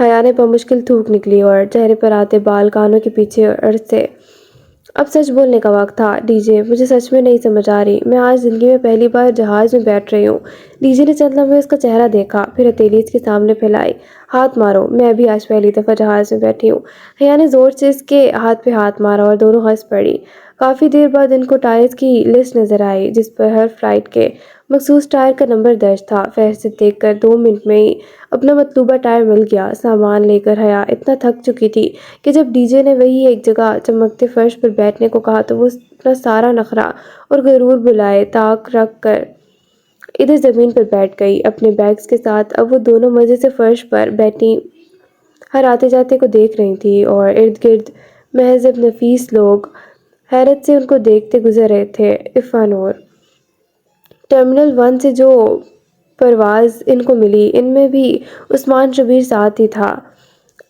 حیا نے بمشکل تھوک نکلی اور چہرے پر آتے بال کانوں کے پیچھے اڑتے۔ اب سچ بولنے کا وقت تھا ڈی جے، مجھے سچ میں نہیں سمجھ آ رہی، میں آج زندگی میں پہلی بار جہاز میں بیٹھ رہی ہوں۔ ڈی جے نے چند لمحے اس کا چہرہ دیکھا، پھر ہتھیلی اس کے سامنے پھیلائی۔ ہاتھ مارو، میں بھی آج پہلی دفعہ جہاز میں بیٹھی ہوں۔ حیا نے زور سے اس کے ہاتھ پہ ہاتھ مارا اور دونوں ہنس پڑی۔ کافی دیر بعد ان کو ٹائرز کی لسٹ نظر آئی جس پر ہر فلائٹ کے مخصوص ٹائر کا نمبر درج تھا۔ فہرست دیکھ کر 2 منٹ میں ہی اپنا مطلوبہ ٹائر مل گیا۔ سامان لے کر حیا اتنا تھک چکی تھی کہ جب ڈی جے نے وہی ایک جگہ چمکتے فرش پر بیٹھنے کو کہا تو وہ اپنا سارا نخرہ اور غرور بھلائے طاق رکھ کر ادھر زمین پر بیٹھ گئی اپنے بیگز کے ساتھ۔ اب وہ دونوں مزے سے فرش پر بیٹھی ہر آتے جاتے کو دیکھ رہی تھی اور ارد گرد مہذب نفیس لوگ حیرت سے ان کو دیکھتے گزر رہے تھے۔ نور ٹرمینل 1 سے جو پرواز ان کو ملی ان میں بھی عثمان شبیر ساتھ ہی تھا۔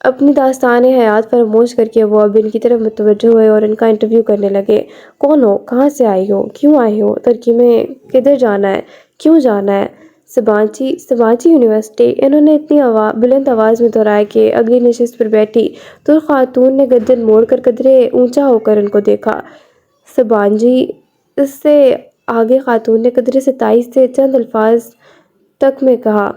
اپنی داستان حیات فراموش کر کے وہ اب ان کی طرف متوجہ ہوئے اور ان کا انٹرویو کرنے لگے۔ کون ہو؟ کہاں سے آئی ہو؟ کیوں آئی ہو؟ ترکی میں کدھر جانا ہے؟ کیوں جانا ہے؟ سبانچی یونیورسٹی، انہوں نے اتنی بلند آواز میں دہرایا کہ اگلی نشست پر بیٹھی تو خاتون نے گردن موڑ کر قدرے اونچا ہو کر ان کو دیکھا۔ سبانجی، اس سے آگے خاتون نے قدرے ستائش سے چند الفاظ تک میں کہا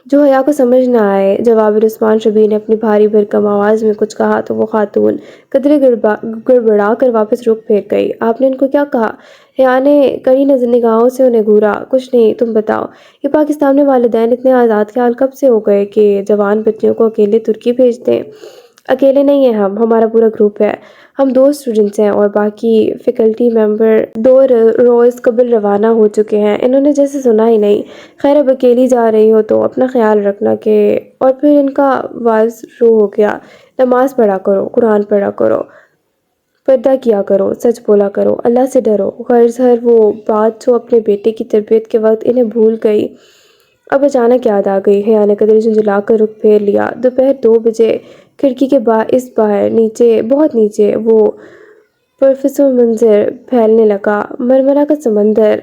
جو حیا کو سمجھ نہ آئے۔ جواباً عثمان شبیر نے اپنی بھاری بھرکم آواز میں کچھ کہا تو وہ خاتون قدرے گڑبڑا کر واپس رخ پھیر گئی۔ آپ نے ان کو کیا کہا؟ حیا نے کڑی نگاہوں سے انہیں گھورا۔ کچھ نہیں، تم بتاؤ۔ یہ پاکستان میں والدین اتنے آزاد خیال کب سے ہو گئے کہ جوان بچیوں کو اکیلے ترکی بھیج دیں؟ اکیلے نہیں ہیں ہمارا پورا گروپ ہے۔ ہم 2 اسٹوڈنٹس ہیں اور باقی فیکلٹی ممبر 2 روز قبل روانہ ہو چکے ہیں۔ انہوں نے جیسے سنا ہی نہیں۔ خیر اب اکیلی جا رہی ہو تو اپنا خیال رکھنا کہ اور پھر ان کا واز شروع ہو گیا۔ نماز پڑھا کرو، قرآن پڑھا کرو، پردہ کیا کرو، سچ بولا کرو، اللہ سے ڈرو۔ غرض ہر وہ بات جو اپنے بیٹے کی تربیت کے وقت انہیں بھول گئی اب اچانک یاد آ گئی۔ حیا نے قدرے جھنجھلا کر رخ پھیر لیا۔ دوپہر 2 بجے کھڑکی کے باہر نیچے، بہت نیچے، وہ پرفسو منظر پھیلنے لگا۔ مرمرہ کا سمندر،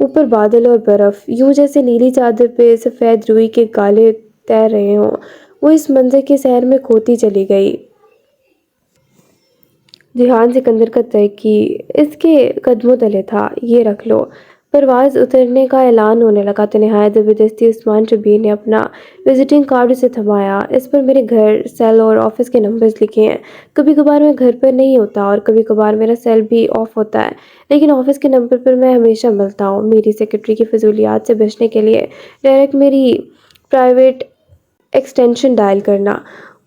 اوپر بادل اور برف، یوں جیسے نیلی چادر پہ سفید روئی کے گالے تیر رہے ہوں۔ وہ اس منظر کے سحر میں کھوتی چلی گئی۔ جہان سکندر کا ترکی اس کے قدموں تلے تھا، یہ رکھ لو۔ پرواز اترنے کا اعلان ہونے لگا تو نہایت زبردستی عثمان شبیر نے اپنا وزٹنگ کارڈ اسے تھمایا۔ اس پر میرے گھر، سیل اور آفس کے نمبرز لکھے ہیں۔ کبھی کبھار میں گھر پر نہیں ہوتا اور کبھی کبھار میرا سیل بھی آف ہوتا ہے، لیکن آفس کے نمبر پر میں ہمیشہ ملتا ہوں۔ میری سیکرٹری کی فضولیات سے بچنے کے لیے ڈائریکٹ میری پرائیویٹ ایکسٹینشن ڈائل کرنا۔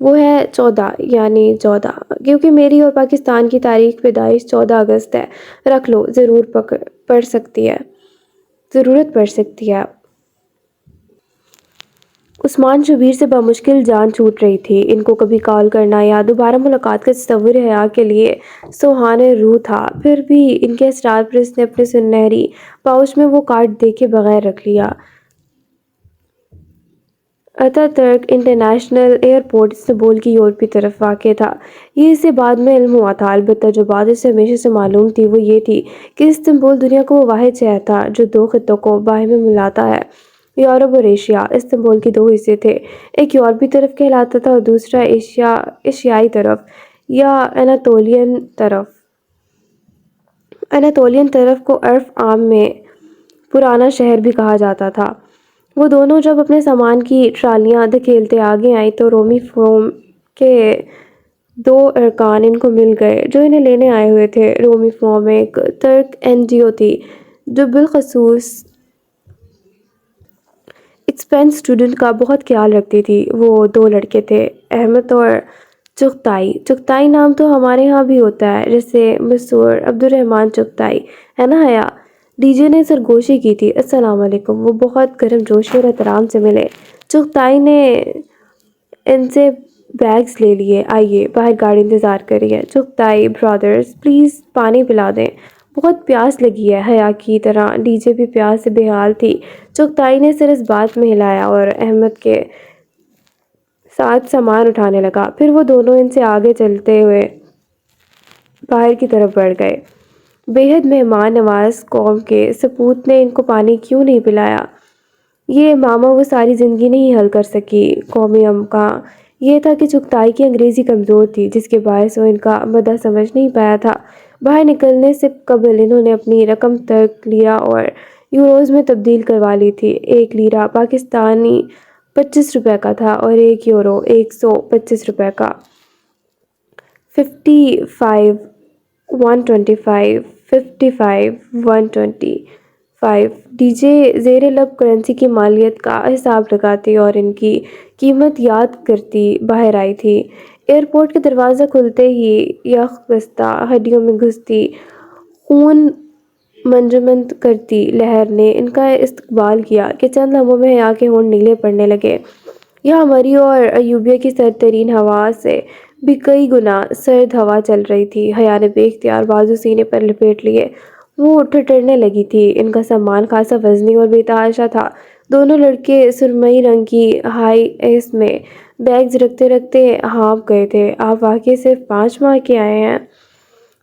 وہ ہے 14، یعنی 14، کیونکہ میری اور پاکستان کی تاریخ پیدائش 14 اگست ہے۔ رکھ لو، ضرورت پڑ سکتی ہے۔ عثمان شبیر سے بمشکل جان چھوٹ رہی تھی۔ ان کو کبھی کال کرنا یا دوبارہ ملاقات کا تصور حیا کے لیے سوہانہ روح تھا، پھر بھی ان کے اصرار پر اس نے اپنے سنہری پاؤچ میں وہ کارڈ دیکھے بغیر رکھ لیا۔ اتا ترک انٹرنیشنل ایئرپورٹ استنبول کی یورپی طرف واقع تھا۔ یہ اسے بعد میں علم ہوا تھا، البتہ جو بات اسے ہمیشہ سے معلوم تھی وہ یہ تھی کہ استنبول دنیا کا وہ واحد شہر تھا جو 2 خطوں کو باہم ملاتا ہے، یورپ اور ایشیا۔ استنبول کے 2 حصے تھے، ایک یورپی طرف کہلاتا تھا اور دوسرا ایشیائی طرف یا اناطولین طرف۔ اناطولین طرف کو عرف عام میں پرانا شہر بھی کہا جاتا تھا۔ وہ دونوں جب اپنے سامان کی ٹرالیاں دھکیلتے آگے آئیں تو رومی فورم کے 2 ارکان ان کو مل گئے جو انہیں لینے آئے ہوئے تھے۔ رومی فورم ایک ترک این جی او تھی جو بالخصوص ایکسچینج اسٹوڈنٹ کا بہت خیال رکھتی تھی۔ وہ 2 لڑکے تھے، احمد اور چغتائی۔ چغتائی نام تو ہمارے ہاں بھی ہوتا ہے، جیسے مسور عبدالرحمن چغتائی، ہے نا حیا؟ ڈی جے نے سرگوشی کی تھی۔ السلام علیکم۔ وہ بہت گرم جوشی اور احترام سے ملے۔ چغتائی نے ان سے بیگز لے لیے۔ آئیے، باہر گاڑی انتظار کر رہی ہے۔ چغتائی برادرز، پلیز پانی پلا دیں، بہت پیاس لگی ہے۔ حیا کی طرح ڈی جے بھی پیاس سے بے حال تھی۔ چغتائی نے سر اس بات میں ہلایا اور احمد کے ساتھ سامان اٹھانے لگا۔ پھر وہ دونوں ان سے آگے چلتے ہوئے باہر کی طرف بڑھ گئے۔ بے حد مہمان نواز قوم کے سپوت نے ان کو پانی کیوں نہیں پلایا؟ یہ معمہ وہ ساری زندگی نہیں حل کر سکی۔ قومی غم کا یہ تھا کہ چغتائی کی انگریزی کمزور تھی، جس کے باعث وہ ان کا مدح سمجھ نہیں پایا تھا۔ باہر نکلنے سے قبل انہوں نے اپنی رقم ترک لیرہ اور یوروز میں تبدیل کروا لی تھی۔ ایک لیرہ پاکستانی 25 روپے کا تھا اور ایک یورو 125 روپے کا۔ 55 125 55 125 ڈی جے زیر لب کرنسی کی مالیت کا حساب لگاتی اور ان کی قیمت یاد کرتی باہر آئی تھی۔ ایئرپورٹ کے دروازہ کھلتے ہی یخ بستہ ہڈیوں میں گھستی خون منجمد کرتی لہر نے ان کا استقبال کیا کہ چند لمحوں میں حیا کے ہونٹ نیلے پڑنے لگے۔ یہاں مری اور ایوبیہ کی سرد ترین ہوا سے بھی کئی گنا سرد ہوا چل رہی تھی۔ حیا نے بے اختیار بازو سینے پر لپیٹ لیے۔ وہ ٹھٹرنے لگی تھی۔ ان کا سامان خاصا وزنی اور بے تحاشا تھا۔ دونوں لڑکے سرمئی رنگ کی ہائی ایس میں بیگز رکھتے رکھتے ہانپ گئے تھے۔ آپ واقعی صرف 5 ماہ کے آئے ہیں؟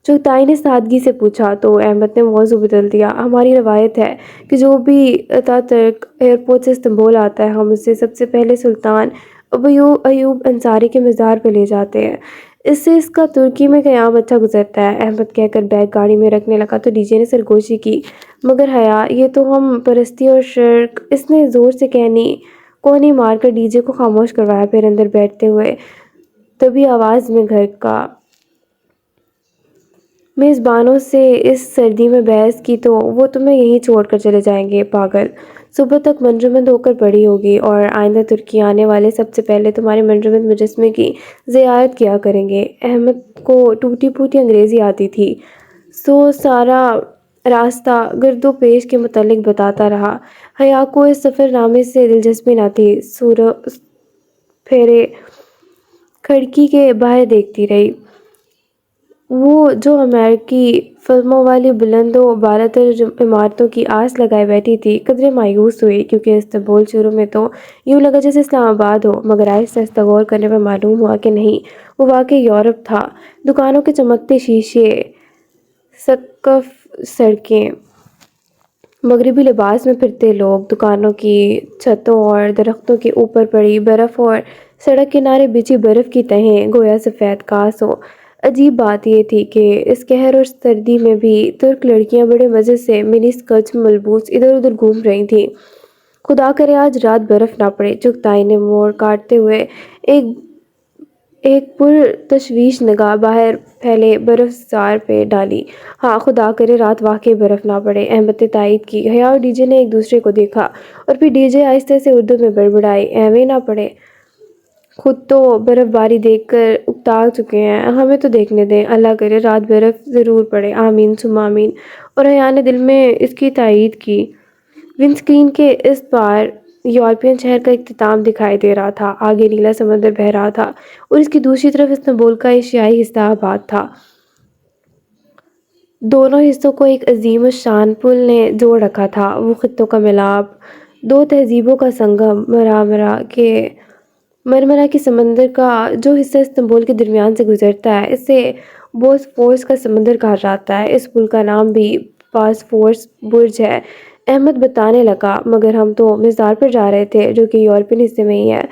چغتائی نے سادگی سے پوچھا تو احمد نے موضوع بدل دیا۔ ہماری روایت ہے کہ جو بھی اتاترک ایئرپورٹ سے استنبول آتا ہے ہم اسے سب سے پہلے سلطان ابو ایوب انصاری کے مزار پہ لے جاتے ہیں۔ اس سے اس کا ترکی میں قیام اچھا گزرتا ہے۔ احمد کہہ کر بیگ گاڑی میں رکھنے لگا تو ڈی جے نے سرگوشی کی۔ مگر حیا یہ تو ہم پرستی اور شرک، اس نے زور سے کوہنی مار کر ڈی جے کو خاموش کروایا۔ پھر اندر بیٹھتے ہوئے طبی آواز میں گھر کا میزبانوں سے اس سردی میں بحث کی تو وہ تمہیں یہیں چھوڑ کر چلے جائیں گے پاگل۔ صبح تک منجمد ہو کر پڑی ہوگی اور آئندہ ترکی آنے والے سب سے پہلے تمہارے منجمد مجسمے کی زیارت کیا کریں گے۔ احمد کو ٹوٹی پھوٹی انگریزی آتی تھی، سو سارا راستہ گرد و پیش کے متعلق بتاتا رہا۔ حیا کو اس سفر نامے سے دلچسپی نہ تھی، پھیرے کھڑکی کے باہر دیکھتی رہی۔ وہ جو امریکی فلموں والی بلند و بالا تر عمارتوں کی آس لگائے بیٹھی تھی قدرے مایوس ہوئی، کیونکہ استنبول شروع میں تو یوں لگا جیسے اسلام آباد ہو، مگر آہستہ آہستہ غور کرنے پر معلوم ہوا کہ نہیں، وہ واقعی یورپ تھا۔ دکانوں کے چمکتے شیشے، سقف، سڑکیں، مغربی لباس میں پھرتے لوگ، دکانوں کی چھتوں اور درختوں کے اوپر پڑی برف اور سڑک کنارے بچھی برف کی تہیں گویا سفید کاس ہو۔ عجیب بات یہ تھی کہ اس قہر اور سردی میں بھی ترک لڑکیاں بڑے مزے سے منی اسکرٹس میں ملبوس ادھر ادھر گھوم رہی تھیں۔ خدا کرے آج رات برف نہ پڑے، چغتائی نے موڑ کاٹتے ہوئے ایک پرتشویش نگاہ باہر پھیلے برف زار پہ ڈالی۔ ہاں خدا کرے رات واقعی برف نہ پڑے، احمد نے تائید کی۔ حیا اور ڈی جے نے ایک دوسرے کو دیکھا اور پھر ڈی جے آہستہ سے اردو میں بڑبڑائی، ایویں نہ پڑے، خود تو برف باری دیکھ کر اکتا چکے ہیں، ہمیں تو دیکھنے دیں، اللہ کرے رات برف ضرور پڑے، آمین ثم آمین۔ اور حیا نے دل میں اس کی تائید کی۔ ونڈسکرین کے اس پار یورپین شہر کا اختتام دکھائی دے رہا تھا، آگے نیلا سمندر بہہ رہا تھا اور اس کی دوسری طرف استنبول کا ایشیائی حصہ آباد تھا۔ دونوں حصوں کو ایک عظیم الشان پل نے جوڑ رکھا تھا، وہ خطوں کا ملاپ، دو تہذیبوں کا سنگم۔ مرمرا کے سمندر کا جو حصہ استنبول کے درمیان سے گزرتا ہے اسے بوسفورس کا سمندر کہا جاتا ہے، اس پل کا نام بھی باسفورس برج ہے۔ احمد بتانے لگا، مگر ہم تو مزار پر جا رہے تھے جو کہ یورپین حصے میں ہی ہے۔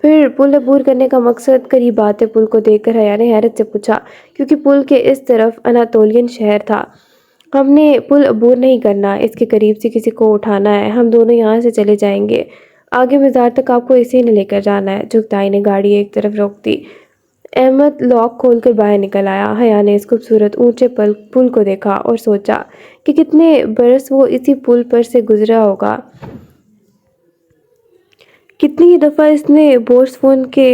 پھر پل عبور کرنے کا مقصد؟ قریب آتے پل کو دیکھ کر حیا نے حیرت سے پوچھا، کیونکہ پل کے اس طرف اناتولین شہر تھا۔ ہم نے پل عبور نہیں کرنا، اس کے قریب سے کسی کو اٹھانا ہے، ہم دونوں یہاں سے چلے جائیں گے، آگے مزار تک آپ کو اسی نے لے کر جانا ہے۔ چغتائی نے گاڑی ایک طرف روک دی۔ احمد لاک کھول کر باہر نکل آیا۔ حیا نے اس خوبصورت اونچے پل کو دیکھا اور سوچا کہ کتنے برس وہ اسی پل پر سے گزرا ہوگا، کتنی ہی دفعہ اس نے بوسفورس کے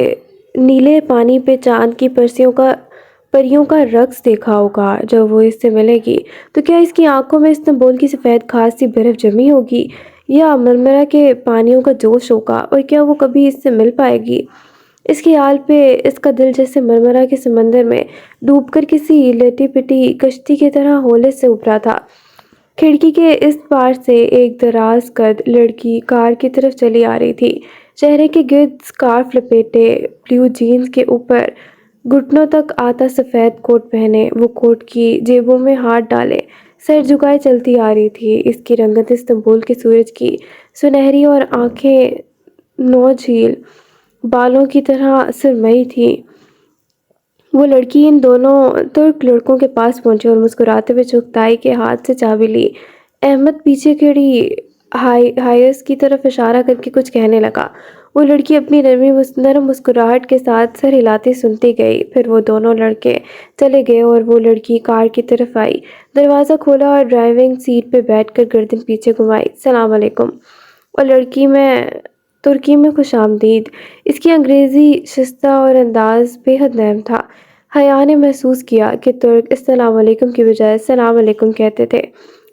نیلے پانی پہ چاند کی پریوں کا رقص دیکھا ہوگا۔ جب وہ اس سے ملے گی تو کیا اس کی آنکھوں میں استنبول کی سفید خاص سی برف جمی ہوگی یا مرمرا کے پانیوں کا جوش ہوگا، اور کیا وہ کبھی اس سے مل پائے گی؟ اس خیال پہ اس کا دل جیسے مرمرا کے سمندر میں ڈوب کر کسی لٹی پٹی کشتی کی طرح ہولے سے ابھرا تھا۔ کھڑکی کے اس پار سے ایک دراز قد لڑکی کار کی طرف چلی آ رہی تھی، چہرے کے گرد اسکارف لپیٹے، بلیو جینز کے اوپر گھٹنوں تک آتا سفید کوٹ پہنے، وہ کوٹ کی جیبوں میں ہاتھ ڈالے سر جھکائے چلتی آ رہی تھی۔ اس کی رنگت استنبول کے سورج کی سنہری اور آنکھیں نو جھیل بالوں کی طرح سرمئی تھی۔ وہ لڑکی ان دونوں ترک لڑکوں کے پاس پہنچی اور مسکراتے ہوئے چغتائی کے ہاتھ سے چابی لی۔ احمد پیچھے کھڑی ہائس کی طرف اشارہ کر کے کچھ کہنے لگا۔ وہ لڑکی اپنی نرم مسکراہٹ کے ساتھ سر ہلاتی سنتی گئی۔ پھر وہ دونوں لڑکے چلے گئے اور وہ لڑکی کار کی طرف آئی، دروازہ کھولا اور ڈرائیونگ سیٹ پہ بیٹھ کر گردن پیچھے گھمائی۔ سلام علیکم۔ اور ترکی میں خوش آمدید۔ اس کی انگریزی شستہ اور انداز بے حد نرم تھا۔ حیا نے محسوس کیا کہ ترک السلام علیکم کی بجائے السلام علیکم کہتے تھے۔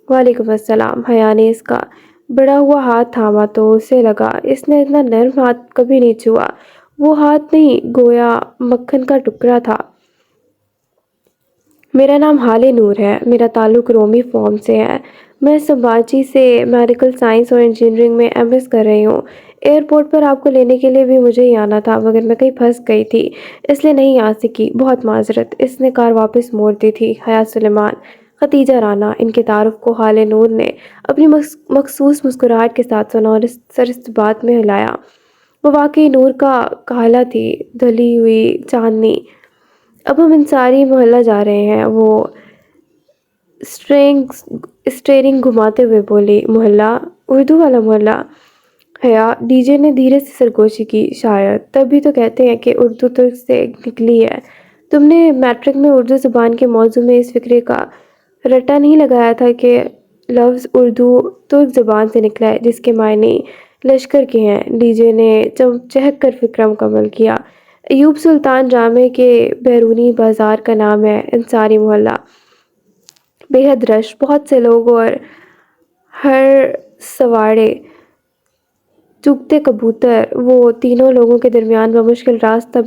وعلیکم السلام۔ حیا نے اس کا بڑا ہوا ہاتھ تھاما تو اسے لگا اس نے اتنا نرم ہاتھ کبھی نہیں چھوا۔ وہ ہاتھ نہیں، گویا مکھن کا ٹکڑا تھا۔ میرا نام ہالے نور ہے۔ میرا تعلق رومی فارم سے ہے۔ میں سمباجی سے میڈیکل سائنس اور انجینئرنگ میں ایم ایس کر رہی ہوں۔ ایئرپورٹ پر آپ کو لینے کے لیے بھی مجھے ہی آنا تھا مگر میں کہیں پھنس گئی تھی اس لیے نہیں آ سکی، بہت معذرت۔ اس نے کار واپس موڑ دی تھی۔ حیا سلیمان، ختیجہ رانا۔ ان کے تعارف کو ہالے نور نے اپنی مخصوص مسکراہٹ کے ساتھ سنا اور سر استباط میں ہلایا۔ وہ واقعی نور کا کالہ تھی، ڈھلی ہوئی چاندنی۔ اب ہم انصاری محلہ جا رہے ہیں، وہ اسٹیئرنگ گھماتے ہوئے بولی۔ محلہ؟ اردو والا محلہ؟ حیا، ڈی جے نے دھیرے سے سرگوشی کی۔ شاید تبھی تو کہتے ہیں کہ اردو ترک سے نکلی ہے۔ تم نے میٹرک میں اردو زبان کے موضوع میں اس فقرے کا رٹا نہیں لگایا تھا کہ لفظ اردو ترک زبان سے نکلا ہے جس کے معنی لشکر کے ہیں؟ ڈی جے نے چہک کر فقرہ مکمل کیا۔ ایوب سلطان جامع کے بیرونی بازار کا نام ہے انصاری محلہ۔ بے حد رش، بہت سے لوگ اور ہر سواڑے چگتے کبوتر۔ وہ تینوں لوگوں کے درمیان بمشکل راستہ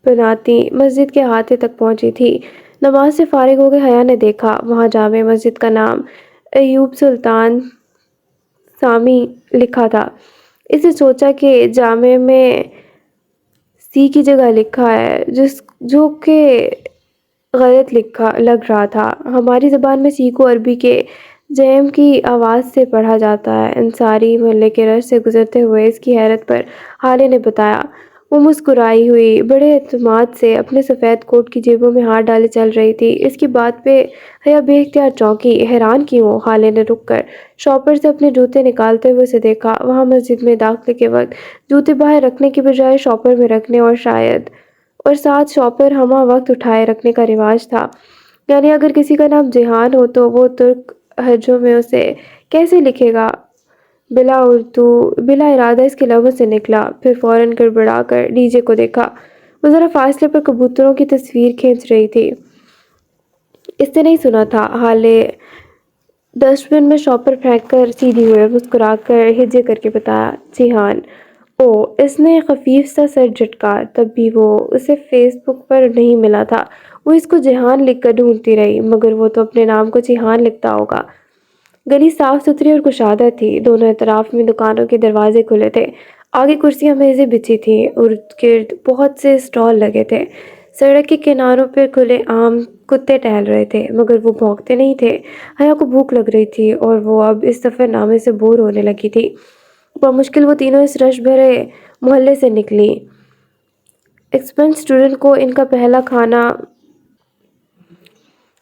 بناتی مسجد کے احاطے تک پہنچی تھی۔ نماز سے فارغ ہو کے حیا نے دیکھا وہاں جامع مسجد کا نام ایوب سلطان سامی لکھا تھا۔ اس نے سوچا کہ جامع میں سی کی جگہ لکھا ہے جو کہ غلط لگ رہا تھا۔ ہماری زبان میں سی کو عربی کے جیم کی آواز سے پڑھا جاتا ہے۔ انصاری محلے کے رش سے گزرتے ہوئے اس کی حیرت پر حالے نے بتایا۔ وہ مسکرائی ہوئی بڑے اعتماد سے اپنے سفید کوٹ کی جیبوں میں ہاتھ ڈالے چل رہی تھی۔ اس کی بات پہ حیا بے اختیار چونکی۔ حیران کیوں؟ حالے نے رک کر شاپر سے اپنے جوتے نکالتے ہوئے اسے دیکھا۔ وہاں مسجد میں داخلے کے وقت جوتے باہر رکھنے کی بجائے شاپر میں رکھنے اور ساتھ شاپر ہمہ وقت اٹھائے رکھنے کا رواج تھا۔ یعنی اگر کسی کا نام جیہان ہو تو وہ ترک ہرجوں میں اسے کیسے لکھے گا؟ بلا ارادہ اس کے لبوں سے نکلا۔ پھر فوراً گڑبڑا کر ڈی جے کو دیکھا۔ وہ ذرا فاصلے پر کبوتروں کی تصویر کھینچ رہی تھی۔ اس نے نہیں سنا تھا۔ حالے ڈسٹ بن میں شاپر پھینک کر سیدھی ہوئی اور مسکرا کر ہجے کر کے بتایا، جیہان۔ اوہ! اس نے خفیف سا سر جھٹکا۔ تب بھی وہ اسے فیس بک پر نہیں ملا تھا۔ وہ اس کو جیہان لکھ کر ڈھونڈتی رہی مگر وہ تو اپنے نام کو جیہان لکھتا ہوگا۔ گلی صاف ستھری اور کشادہ تھی۔ دونوں اطراف میں دکانوں کے دروازے کھلے تھے۔ آگے کرسیاں میزیں بچھی تھیں۔ ارد گرد بہت سے اسٹال لگے تھے۔ سڑک کے کناروں پر کھلے عام کتے ٹہل رہے تھے مگر وہ بھونکتے نہیں تھے۔ حیا کو بھوک لگ رہی تھی اور وہ اب اس سفر نامے سے بور ہونے لگی تھی۔ بمشکل وہ تینوں اس رش بھرے محلے سے نکلی۔ ایکسپرینس اسٹوڈنٹ کو ان کا پہلا کھانا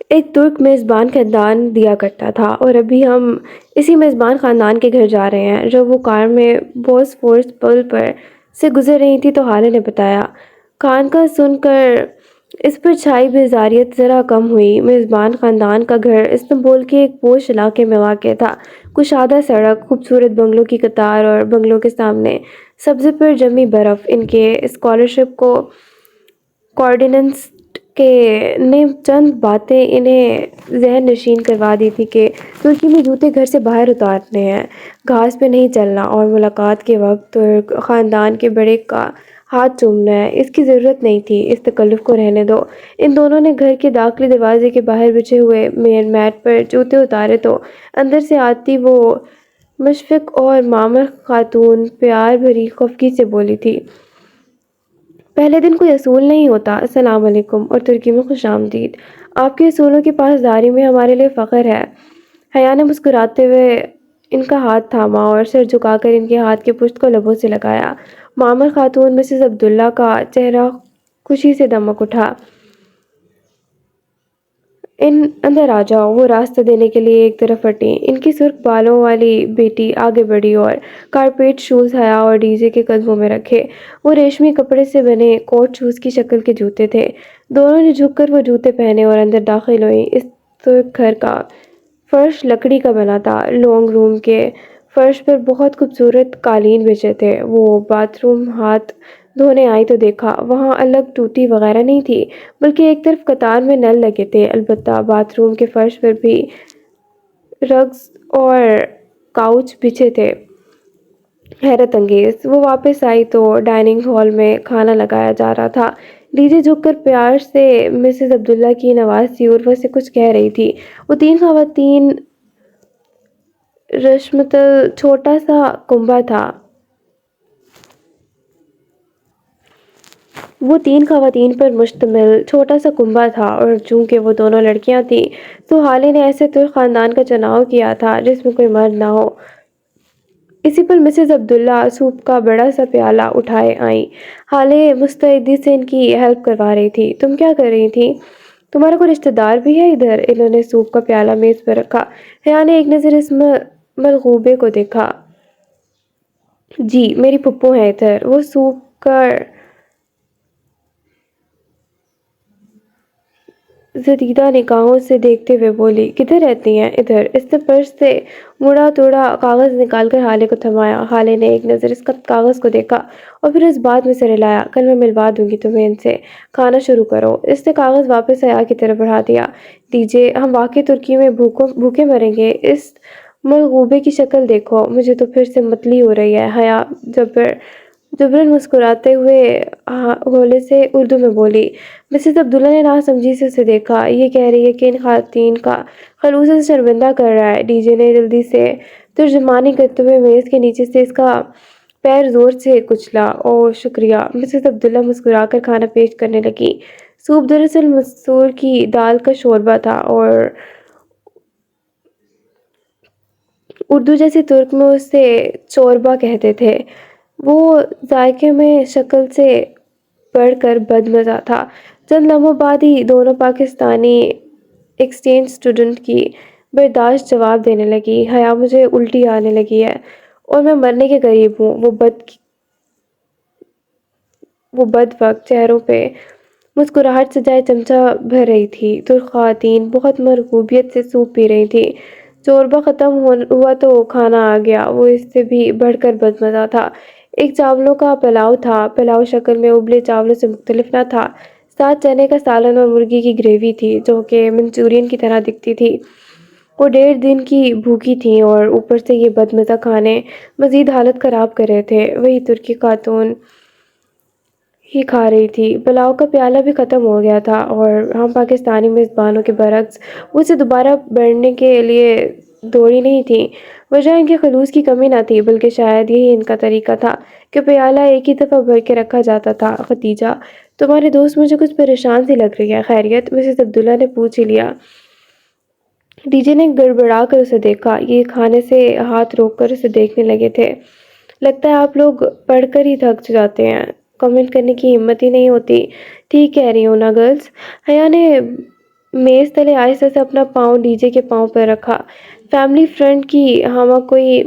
ایک ترک میزبان خاندان دیا کرتا تھا اور ابھی ہم اسی میزبان خاندان کے گھر جا رہے ہیں۔ جب وہ کار میں بوسفورس پل پر سے گزر رہی تھی تو حالے نے بتایا۔ خانقاہ سن کر اس پر چھائی بیزاریت ذرا کم ہوئی۔ میزبان خاندان کا گھر استنبول کے ایک پوش علاقے میں واقع تھا۔ کشادہ سڑک، خوبصورت بنگلوں کی قطار اور بنگلوں کے سامنے سبزے پر جمی برف۔ ان کے اسکالرشپ کوآرڈینیٹرز نے چند باتیں انہیں ذہن نشین کروا دی تھی کہ ترکی میں جوتے گھر سے باہر اتارنے ہیں، گھاس پہ نہیں چلنا اور ملاقات کے وقت ترک خاندان کے بڑے کا ہاتھ چومنا ہے۔ اس کی ضرورت نہیں تھی، اس تکلف کو رہنے دو۔ ان دونوں نے گھر کے داخلی دروازے کے باہر بچھے ہوئے میٹ پر جوتے اتارے تو اندر سے آتی وہ مشفق اور مامر خاتون پیار بھری خفگی سے بولی تھی، پہلے دن کوئی اصول نہیں ہوتا، السلام علیکم اور ترکی میں خوش آمدید۔ آپ کے اصولوں کی پاسداری میں ہمارے لیے فخر ہے۔ حیا نے مسکراتے ہوئے ان کا ہاتھ تھاما اور سر جھکا کر ان کے ہاتھ کی پشت کو لبوں سے لگایا۔ معمر خاتون مسز عبداللہ کا چہرہ خوشی سے دمک اٹھا۔ اندر آ جاؤ، وہ راستہ دینے کے لیے ایک طرف ہٹی۔ ان کی سرخ بالوں والی بیٹی آگے بڑھی اور کارپیٹ شوز حیا اور ڈی جے کے قدموں میں رکھے۔ وہ ریشمی کپڑے سے بنے کوٹ شوز کی شکل کے جوتے تھے۔ دونوں نے جھک کر وہ جوتے پہنے اور اندر داخل ہوئیں۔ اس ترک گھر کا فرش لکڑی کا بنا تھا۔ لونگ روم کے فرش پر بہت خوبصورت قالین بچھے تھے۔ وہ باتھ روم ہاتھ دھونے آئی تو دیکھا وہاں الگ ٹوٹی وغیرہ نہیں تھی، بلکہ ایک طرف قطار میں نل لگے تھے۔ البتہ باتھ روم کے فرش پر بھی رگز اور کاؤچ بچھے تھے۔ حیرت انگیز۔ وہ واپس آئی تو ڈائننگ ہال میں کھانا لگایا جا رہا تھا۔ ڈی جے جھک کر پیار سے مسز عبداللہ کی نوازتی عروہ سے کچھ کہہ رہی تھی۔ وہ تین خواتین رشمتل چھوٹا سا کنبہ تھا۔ وہ تین خواتین پر مشتمل چھوٹا سا کنبہ تھا اور چونکہ وہ دونوں لڑکیاں تھیں تو حالے نے ایسے ترک خاندان کا چناؤ کیا تھا جس میں کوئی مرد نہ ہو۔ اسی پر مسز عبداللہ سوپ کا بڑا سا پیالہ اٹھائے آئیں۔ حالے مستعدی سے ان کی ہیلپ کروا رہی تھی۔ تم کیا کر رہی تھی؟ تمہارا کوئی رشتہ دار بھی ہے ادھر؟ انہوں نے سوپ کا پیالہ میز پر رکھا۔ حیا نے ایک نظر اس ملغوبے کو دیکھا۔ جی، میری پھپھو ہیں ادھر۔ وہ سوپ کا زدیدہ نگاہوں سے دیکھتے ہوئے بولی، کدھر رہتی ہیں؟ ادھر۔ اس نے پرس سے مڑا توڑا کاغذ نکال کر حالے کو تھمایا۔ حالے نے ایک نظر اس کاغذ کو دیکھا اور پھر اس بات میں سر ہلایا، کل میں ملوا دوں گی تمہیں ان سے، کھانا شروع کرو۔ اس نے کاغذ واپس حیا کی طرف بڑھا دیا۔ دیجئے، ہم واقعی ترکی میں بھوکے مریں گے؟ اس ملغوبے کی شکل دیکھو، مجھے تو پھر سے متلی ہو رہی ہے۔ حیا جبرن مسکراتے ہوئے ہولے سے اردو میں بولی۔ مسز عبداللہ نے ناسمجھی سے اسے دیکھا۔ یہ کہہ رہی ہے کہ ان خواتین کا خلوص سے شرمندہ کر رہا ہے۔ ڈی جے نے جلدی سے ترجمانی کرتے ہوئے میز کے نیچے سے اس کا پیر زور سے کچلا۔ اوہ شکریہ۔ مسز عبداللہ مسکرا کر کھانا پیش کرنے لگی۔ سوپ دراصل مسور کی دال کا شوربہ تھا اور اردو جیسے ترک میں اسے چوربا کہتے تھے۔ وہ ذائقے میں شکل سے بڑھ کر بد مزہ تھا۔ چند لمحوں بعد ہی دونوں پاکستانی ایکسچینج اسٹوڈنٹ کی برداشت جواب دینے لگی۔ حیا، مجھے الٹی آنے لگی ہے اور میں مرنے کے قریب ہوں۔ وہ بد وقت چہروں پہ مسکراہٹ سے جائے چمچہ بھر رہی تھی۔ ترک خواتین بہت مرغوبیت سے سوپ پی رہی تھیں۔ چوربا ختم ہوا تو کھانا آ گیا۔ وہ اس سے بھی بڑھ کر بد مزہ تھا۔ ایک چاولوں کا پلاؤ تھا۔ پلاؤ شکل میں ابلے چاولوں سے مختلف نہ تھا۔ ساتھ چنے کا سالن اور مرغی کی گریوی تھی جو کہ منچورین کی طرح دکھتی تھی۔ وہ 1.5 دن کی بھوکی تھیں اور اوپر سے یہ بد مزہ کھانے مزید حالت خراب کر رہے تھے۔ وہی ترکی خاتون ہی کھا رہی تھی۔ پلاؤ کا پیالہ بھی ختم ہو گیا تھا اور ہم پاکستانی میزبانوں کے برعکس وہ اسے دوبارہ بھرنے کے لیے دوڑی نہیں تھیں۔ وجہ ان کے خلوص کی کمی نہ تھی بلکہ شاید یہی ان کا طریقہ تھا کہ پیالہ ایک ہی دفعہ بھر کے رکھا جاتا تھا۔ ختیجہ، تمہاری دوست مجھے کچھ پریشان سی لگ رہی ہے، خیریت؟ مسز عبداللہ نے پوچھ ہی لیا۔ ڈی جے نے گڑبڑا کر اسے دیکھا۔ یہ کھانے سے ہاتھ روک کر اسے دیکھنے لگے تھے۔ لگتا ہے آپ لوگ پڑھ کر ہی تھک جاتے ہیں، کمنٹ کرنے کی ہمت ہی نہیں ہوتی۔ ٹھیک کہہ رہی ہوں نا گرلز؟ حیا نے میز تلے آہستہ سے اپنا پاؤں ڈی جے کے پاؤں پر رکھا۔ فیملی فرینڈ کی ہمہ کوئی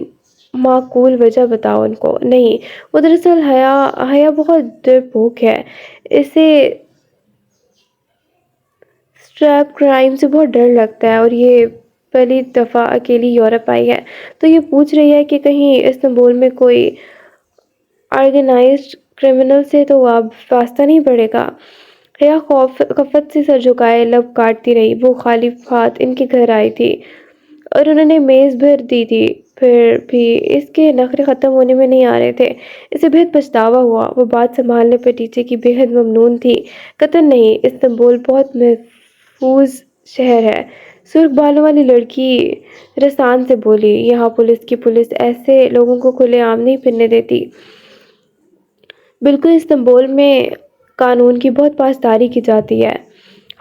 معقول وجہ بتاؤ ان کو۔ نہیں، وہ دراصل حیا بہت ڈرپوک ہے۔ اسے اسٹریپ کرائم سے بہت ڈر لگتا ہے اور یہ پہلی دفعہ اکیلی یورپ آئی ہے تو یہ پوچھ رہی ہے کہ کہیں استنبول میں کوئی آرگنائزڈ کرمنل سے تو اب واسطہ نہیں پڑے گا۔ حیا خفت سے سر جھکائے لب کاٹتی رہی۔ وہ خالی ہاتھ ان کے گھر آئی تھی اور انہوں نے میز بھر دی تھی، پھر بھی اس کے نخرے ختم ہونے میں نہیں آ رہے تھے۔ اسے بہت پچھتاوا ہوا۔ وہ بات سنبھالنے پر ٹیچے کی بے حد ممنون تھی۔ قطعاً نہیں، استنبول بہت محفوظ شہر ہے۔ سرخ بالوں والی لڑکی رسان سے بولی، یہاں پولیس ایسے لوگوں کو کھلے عام نہیں پھرنے دیتی۔ بالکل استنبول میں قانون کی بہت پاسداری کی جاتی ہے۔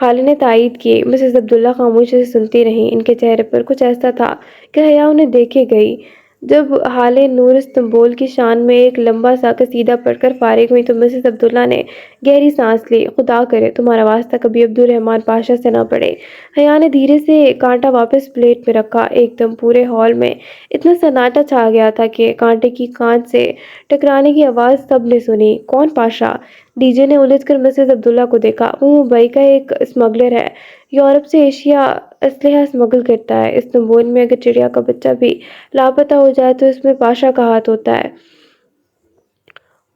حالہ نے تائید کی۔ مسز عبداللہ خاموشی سے سنتی رہیں۔ ان کے چہرے پر کچھ ایسا تھا کہ حیا انہیں دیکھے گئی۔ جب حالہ نور استنبول کی شان میں ایک لمبا سا قصیدہ پڑھ کر فارغ ہوئی تو مسز عبداللہ نے گہری سانس لی۔ خدا کرے تمہارا واسطہ کبھی عبدالرحمن پاشا سے نہ پڑے۔ حیا نے دھیرے سے کانٹا واپس پلیٹ میں رکھا۔ ایک دم پورے ہال میں اتنا سناٹا چھا گیا تھا کہ کانٹے کی کانچ سے ٹکرانے کی آواز سب نے سنی۔ کون پاشا؟ ڈی جے نے الجھ کر مسز عبداللہ کو دیکھا۔ وہ ممبئی کا ایک اسمگلر ہے، یورپ سے ایشیا اسلحہ اسمگل کرتا ہے۔ استنبول میں اگر چڑیا کا بچہ بھی لاپتہ ہو جائے تو اس میں پاشا کا ہاتھ ہوتا ہے۔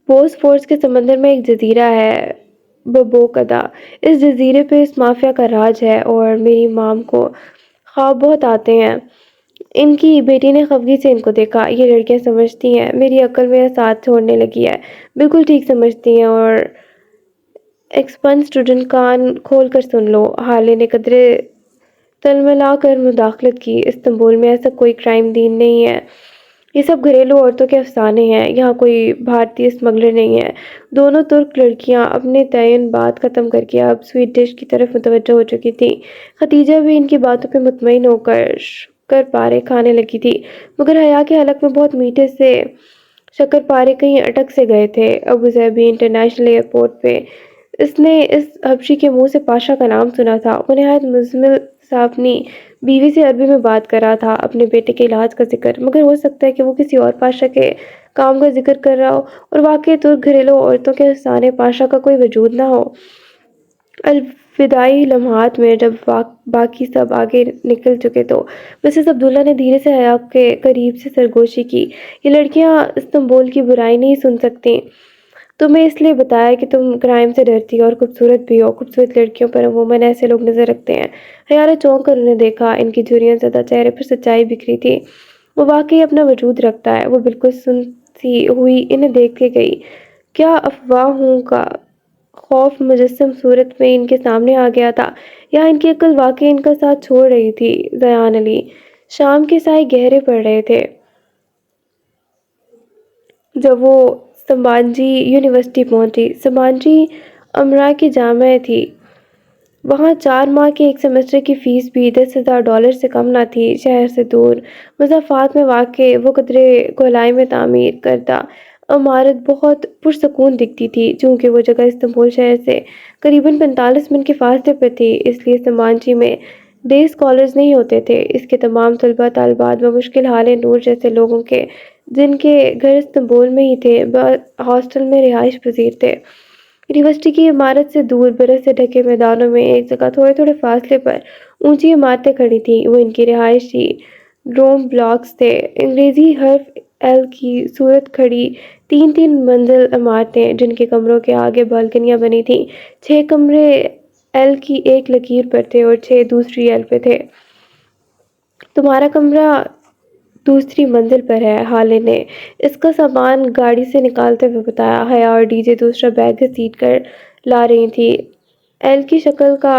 بوسفورس کے سمندر میں ایک جزیرہ ہے ببوکدا، اس جزیرے پہ اس مافیا کا راج ہے اور میری مام کو خواب بہت آتے ہیں۔ ان کی بیٹی نے خفگی سے ان کو دیکھا۔ یہ لڑکیاں سمجھتی ہیں میری عقل میرا ساتھ چھوڑنے لگی ہے۔ بالکل ٹھیک سمجھتی ہیں اور ایکسپرٹ اسٹوڈنٹ کان کھول کر سن لو۔ حالہ نے قدرے تلملا کر مداخلت کی۔ استنبول میں ایسا کوئی کرائم دین نہیں ہے، یہ سب گھریلو عورتوں کے افسانے ہیں۔ یہاں کوئی بھارتی اسمگلر نہیں ہے۔ دونوں ترک لڑکیاں اپنے تعین بات ختم کر کے اب سویٹ ڈش کی طرف متوجہ ہو چکی تھیں۔ خدیجہ بھی ان کی باتوں پہ مطمئن ہو کر شکر پارے کھانے لگی تھی، مگر حیا کے حلق میں بہت میٹھے سے شکر پارے کہیں اٹک سے گئے تھے۔ ابوظہبی انٹرنیشنل ایئرپورٹ پہ اس نے اس حبشی کے منہ سے پاشا کا نام سنا تھا۔ وہ نہایت مزمل سا اپنی بیوی سے عربی میں بات کر رہا تھا، اپنے بیٹے کے علاج کا ذکر، مگر ہو سکتا ہے کہ وہ کسی اور پاشا کے کام کا ذکر کر رہا ہو اور واقعی ترک گھریلو عورتوں کے افسانے پاشا کا کوئی وجود نہ ہو۔ الوداعی لمحات میں جب باقی سب آگے نکل چکے تو مسز عبداللہ نے دھیرے سے حیا کے قریب سے سرگوشی کی۔ یہ لڑکیاں استنبول کی برائی نہیں سن سکتیں۔ تمہیں اس لیے بتایا کہ تم کرائم سے ڈرتی ہو اور خوبصورت بھی ہو۔ خوبصورت لڑکیوں پر عموماً ایسے لوگ نظر رکھتے ہیں۔ حیا نے چونک کر انہیں دیکھا۔ ان کی جھریاں زدہ چہرے پر سچائی بکھری تھی۔ وہ واقعی اپنا وجود رکھتا ہے۔ وہ بالکل سن سی ہوئی انہیں دیکھ کے گئی۔ کیا افواہوں کا خوف مجسم صورت میں ان کے سامنے آ گیا تھا یا ان کی عقل واقعی ان کا ساتھ چھوڑ رہی تھی؟ ضیاء علی۔ شام کے سائے گہرے پڑ رہے تھے جب وہ سمبھاجی یونیورسٹی پہنچی۔ سمبھاجی امرا کی جامع تھی۔ وہاں 4 ماہ کے ایک سیمسٹر کی فیس بھی $10,000 سے کم نہ تھی۔ شہر سے دور مضافات میں واقع وہ قدرے گولائی میں تعمیر کردہ عمارت بہت پرسکون دکھتی تھی۔ چونکہ وہ جگہ استنبول شہر سے قریباً 45 منٹ کے فاصلے پر تھی، اس لیے سمبھاجی میں ڈے اسکالرز نہیں ہوتے تھے۔ اس کے تمام طلباء طالبات بمشکل حالہ نور جیسے لوگوں کے جن کے گھر استنبول میں ہی تھے ہاسٹل میں رہائش پذیر تھے۔ یونیورسٹی کی عمارت سے دور برف سے ڈھکے میدانوں میں ایک جگہ تھوڑے تھوڑے فاصلے پر اونچی عمارتیں کھڑی تھیں۔ وہ ان کی رہائشی ڈوم بلاکس تھے، انگریزی حرف ایل کی صورت کھڑی 3 منزل عمارتیں جن کے کمروں کے آگے بالکنیاں بنی تھیں۔ 6 کمرے ایل کی ایک لکیر پر تھے اور 6 دوسری ایل پہ تھے۔ تمہارا کمرہ دوسری منزل پر ہے، حالہ نے اس کا سامان گاڑی سے نکالتے ہوئے بتایا۔ حیا اور ڈی جے دوسرا بیگ گھسیٹ کر لا رہی تھیں۔ ایل کی شکل کا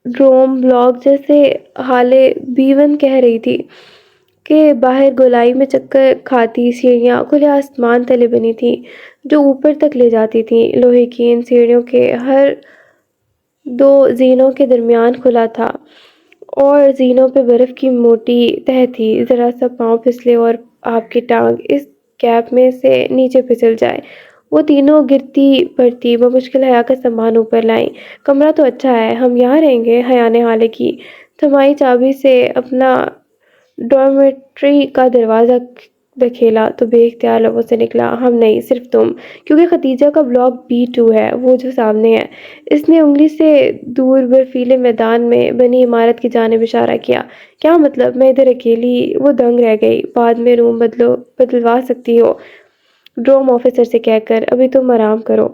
ڈوم بلاک جسے حالہ B1 کہہ رہی تھی کے باہر گولائی میں چکر کھاتی سیڑھیاں کھلے آسمان تلے بنی تھیں جو اوپر تک لے جاتی تھیں۔ لوہے کی ان سیڑھیوں کے ہر 2 زینوں کے درمیان کھلا تھا اور زینوں پہ برف کی موٹی تہہ تھی۔ ذرا سا پاؤں پھسلے اور آپ کی ٹانگ اس گیپ میں سے نیچے پھسل جائے۔ وہ تینوں گرتی پڑتی بمشکل حیا کا سامان اوپر لائیں۔ کمرہ تو اچھا ہے، ہم یہاں رہیں گے۔ حیا نے حالہ کی تھمائی چابی سے اپنا ڈارمیٹری کا دروازہ دھکیلا تو بے اختیار لبوں سے نکلا، ہم نہیں، صرف تم، کیونکہ خدیجہ کا بلاک B2 ہے، وہ جو سامنے ہے۔ اس نے انگلی سے دور برفیلے میدان میں بنی عمارت کی جانب اشارہ کیا۔ کیا مطلب؟ میں ادھر اکیلی؟ وہ دنگ رہ گئی۔ بعد میں روم بدلوا سکتی ہو، ڈوم آفیسر سے کہہ کر، ابھی تم آرام کرو۔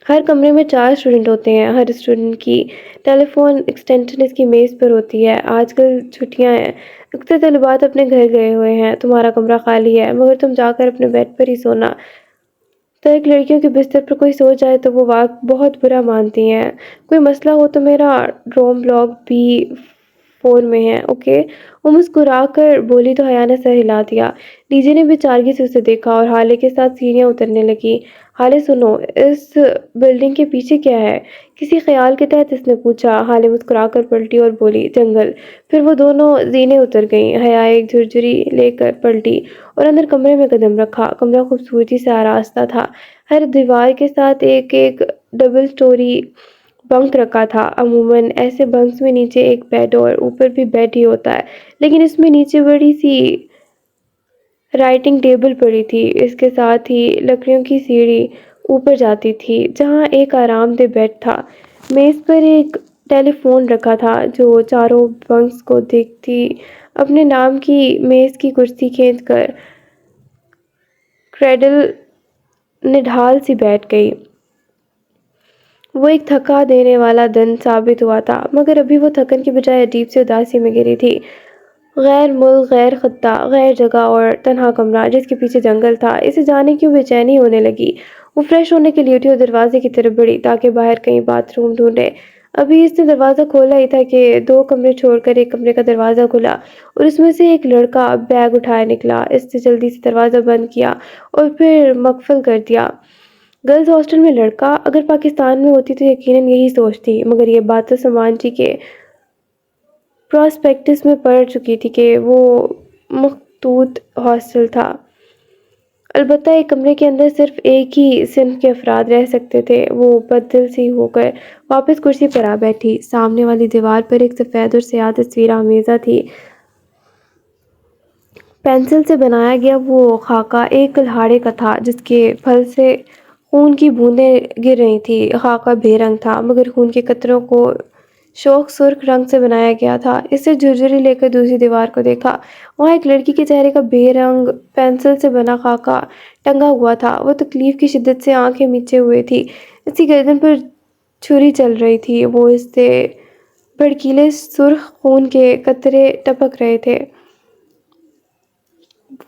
ہر کمرے میں 4 اسٹوڈنٹ ہوتے ہیں، ہر اسٹوڈنٹ کی ٹیلی فون ایکسٹینشن اس کی میز پر ہوتی ہے۔ آج کل چھٹیاں ہیں، اکثر طالبات اپنے گھر گئے ہوئے ہیں، تمہارا کمرہ خالی ہے، مگر تم جا کر اپنے بیڈ پر ہی سونا۔ ترک لڑکیوں کے بستر پر کوئی سو جائے تو وہ بہت برا مانتی ہیں۔ کوئی مسئلہ ہو تو میرا ڈوم بلاک B4 میں ہے، اوکے؟ وہ مسکرا کر بولی تو حیا نے سر ہلا دیا۔ ڈی جے نے بے چارگی سے اسے دیکھا اور حالہ کے ساتھ سیڑھیاں اترنے لگی۔ ہالے سنو، اس بلڈنگ کے پیچھے کیا ہے؟ کسی خیال کے تحت اس نے پوچھا۔ ہالے مسکرا کر پلٹی اور بولی، جنگل۔ پھر وہ دونوں زینے اتر گئیں۔ حیا ایک جھرجھری لے کر پلٹی اور اندر کمرے میں قدم رکھا۔ کمرہ خوبصورتی سے آراستہ تھا، ہر دیوار کے ساتھ ایک ایک ڈبل سٹوری بنک رکھا تھا۔ عموماً ایسے بنکس میں نیچے ایک بیڈ اور اوپر بھی بیڈ ہی ہوتا ہے، لیکن اس میں نیچے بڑی سی رائٹنگ ٹیبل پڑی تھی، اس کے ساتھ ہی لکڑیوں کی سیڑھی اوپر جاتی تھی جہاں ایک آرام دہ بیڈ تھا۔ میز پر ایک ٹیلی فون رکھا تھا جو چاروں بنکس کو دیکھتی اپنے نام کی میز کی کرسی کھینچ کر کریڈل نڈھال سی بیٹھ گئی۔ وہ ایک تھکا دینے والا دن ثابت ہوا تھا، مگر ابھی وہ تھکن کی بجائے عجیب سی اداسی میں گھری تھی۔ غیر ملک، غیر خطہ، غیر جگہ اور تنہا کمرہ جس کے پیچھے جنگل تھا، اسے جانے کیوں بے چینی ہونے لگی۔ وہ فریش ہونے کے لیے اٹھی اور دروازے کی طرف بڑھی تاکہ باہر کہیں باتھ روم ڈھونڈے۔ ابھی اس نے دروازہ کھولا ہی تھا کہ 2 کمرے چھوڑ کر ایک کمرے کا دروازہ کھلا اور اس میں سے ایک لڑکا بیگ اٹھائے نکلا۔ اس نے جلدی سے دروازہ بند کیا اور پھر مقفل کر دیا۔ گرلز ہاسٹل میں لڑکا؟ اگر پاکستان میں ہوتی تو یقیناً یہی سوچتی، مگر یہ بات تو سامان جی کے پراسپیکٹس میں پڑھ چکی تھی کہ وہ مخطوط ہاسٹل تھا۔ البتہ ایک کمرے کے اندر صرف ایک ہی صنف کے افراد رہ سکتے تھے۔ وہ بددل سی ہو کر واپس کرسی پر آ بیٹھی۔ سامنے والی دیوار پر ایک سفید اور سیاہ تصویر آمیزہ تھی۔ پینسل سے بنایا گیا وہ خاکہ ایک کلہاڑے کا تھا جس کے پھل سے خون کی بوندیں گر رہی تھیں۔ خاکہ بے رنگ تھا، مگر خون کے قطروں کو شوخ سرخ رنگ سے بنایا گیا تھا۔ اس سے جھرجھری لے کر دوسری دیوار کو دیکھا۔ وہاں ایک لڑکی کے چہرے کا بے رنگ پینسل سے بنا خاکہ ٹنگا ہوا تھا۔ وہ تکلیف کی شدت سے آنکھیں میچے ہوئے تھی۔ اس کی گردن پر چھری چل رہی تھی، وہ اس سے بھڑکیلے سرخ خون کے قطرے ٹپک رہے تھے۔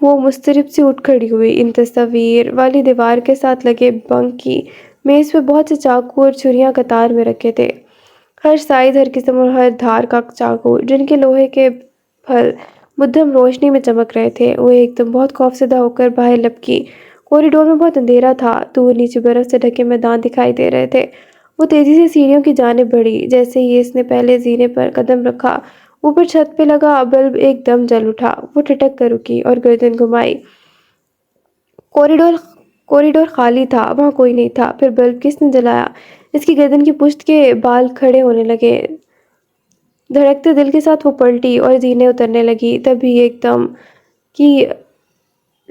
وہ مضطرب سی اٹھ کھڑی ہوئی۔ ان تصاویر والی دیوار کے ساتھ لگے بنک کی میز پہ بہت سے چاقو اور چھریاں قطار میں رکھے تھے، ہر سائز، ہر قسم اور ہر دھار کا چاقو، جن کے لوہے کے پھل مدھم روشنی میں چمک رہے تھے۔ وہ ایک دم بہت خوفزدہ ہو کر باہر لپکی۔ کوریڈور میں بہت اندھیرا تھا، دور نیچے برف سے ڈھکے میدان دکھائی دے رہے تھے۔ وہ تیزی سے سیڑھیوں کی جانب بڑھی۔ جیسے ہی اس نے پہلے زینے پر قدم رکھا، اوپر چھت پہ لگا بلب ایک دم جل اٹھا۔ وہ ٹھٹک کر رکی اور گردن گھمائی۔ کوریڈور خالی تھا، وہاں کوئی نہیں تھا۔ پھر بلب کس نے جلایا؟ اس کی گردن کی پشت کے بال کھڑے ہونے لگے۔ دھڑکتے دل کے ساتھ وہ پلٹی اور زینے اترنے لگی۔ تبھی ایک دم کی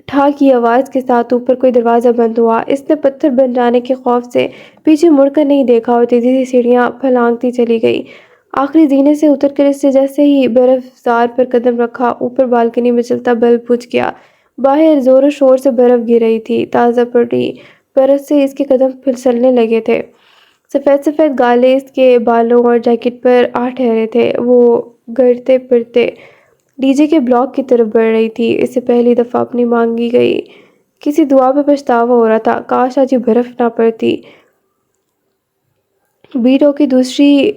ٹھا کی آواز کے ساتھ اوپر کوئی دروازہ بند ہوا۔ اس نے پتھر بن جانے کے خوف سے پیچھے مڑ کر نہیں دیکھا اور تیزی سے سیڑھیاں پھلانگتی چلی گئی۔ آخری زینے سے اتر کر اس نے جیسے ہی برف زار پر قدم رکھا، اوپر بالکنی میں جلتا بلب بجھ گیا۔ باہر زور و شور سے برف گر رہی تھی، تازہ پڑی برف سے اس کے قدم پھسلنے لگے تھے۔ سفید سفید گالیں اس کے بالوں اور جیکٹ پر آ ٹھہرے تھے۔ وہ گرتے پھرتے ڈی جے کے بلاک کی طرف بڑھ رہی تھی۔ اسے پہلی دفعہ اپنی مانگی گئی کسی دعا پہ پچھتاوا ہو رہا تھا۔ کاش آج یہ برف نہ پڑتی۔ بیٹو کی دوسری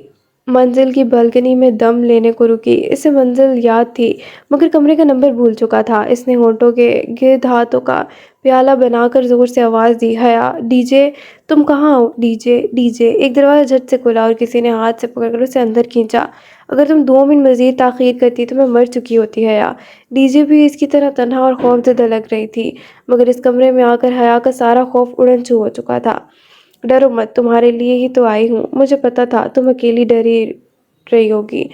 منزل کی بالکنی میں دم لینے کو رکی۔ اسے منزل یاد تھی، مگر کمرے کا نمبر بھول چکا تھا۔ اس نے ہونٹوں کے گرد ہاتھوں کا پیالہ بنا کر زور سے آواز دی، حیا، ڈی جے، تم کہاں ہو؟ D J, D J. ایک دروازہ جھٹ سے کھلا اور کسی نے ہاتھ سے پکڑ کر اسے اندر کھینچا۔ اگر تم 2 منٹ مزید تاخیر کرتی تو میں مر چکی ہوتی، حیا۔ ڈی جے بھی اس کی طرح تنہا اور خوفزدہ لگ رہی تھی، مگر اس کمرے میں آ کر حیا کا سارا خوف اڑن چھو ہو چکا تھا۔ ڈرو مت، تمہارے لیے ہی تو آئی ہوں۔ مجھے پتا تھا تم اکیلی ڈری رہی ہوگی،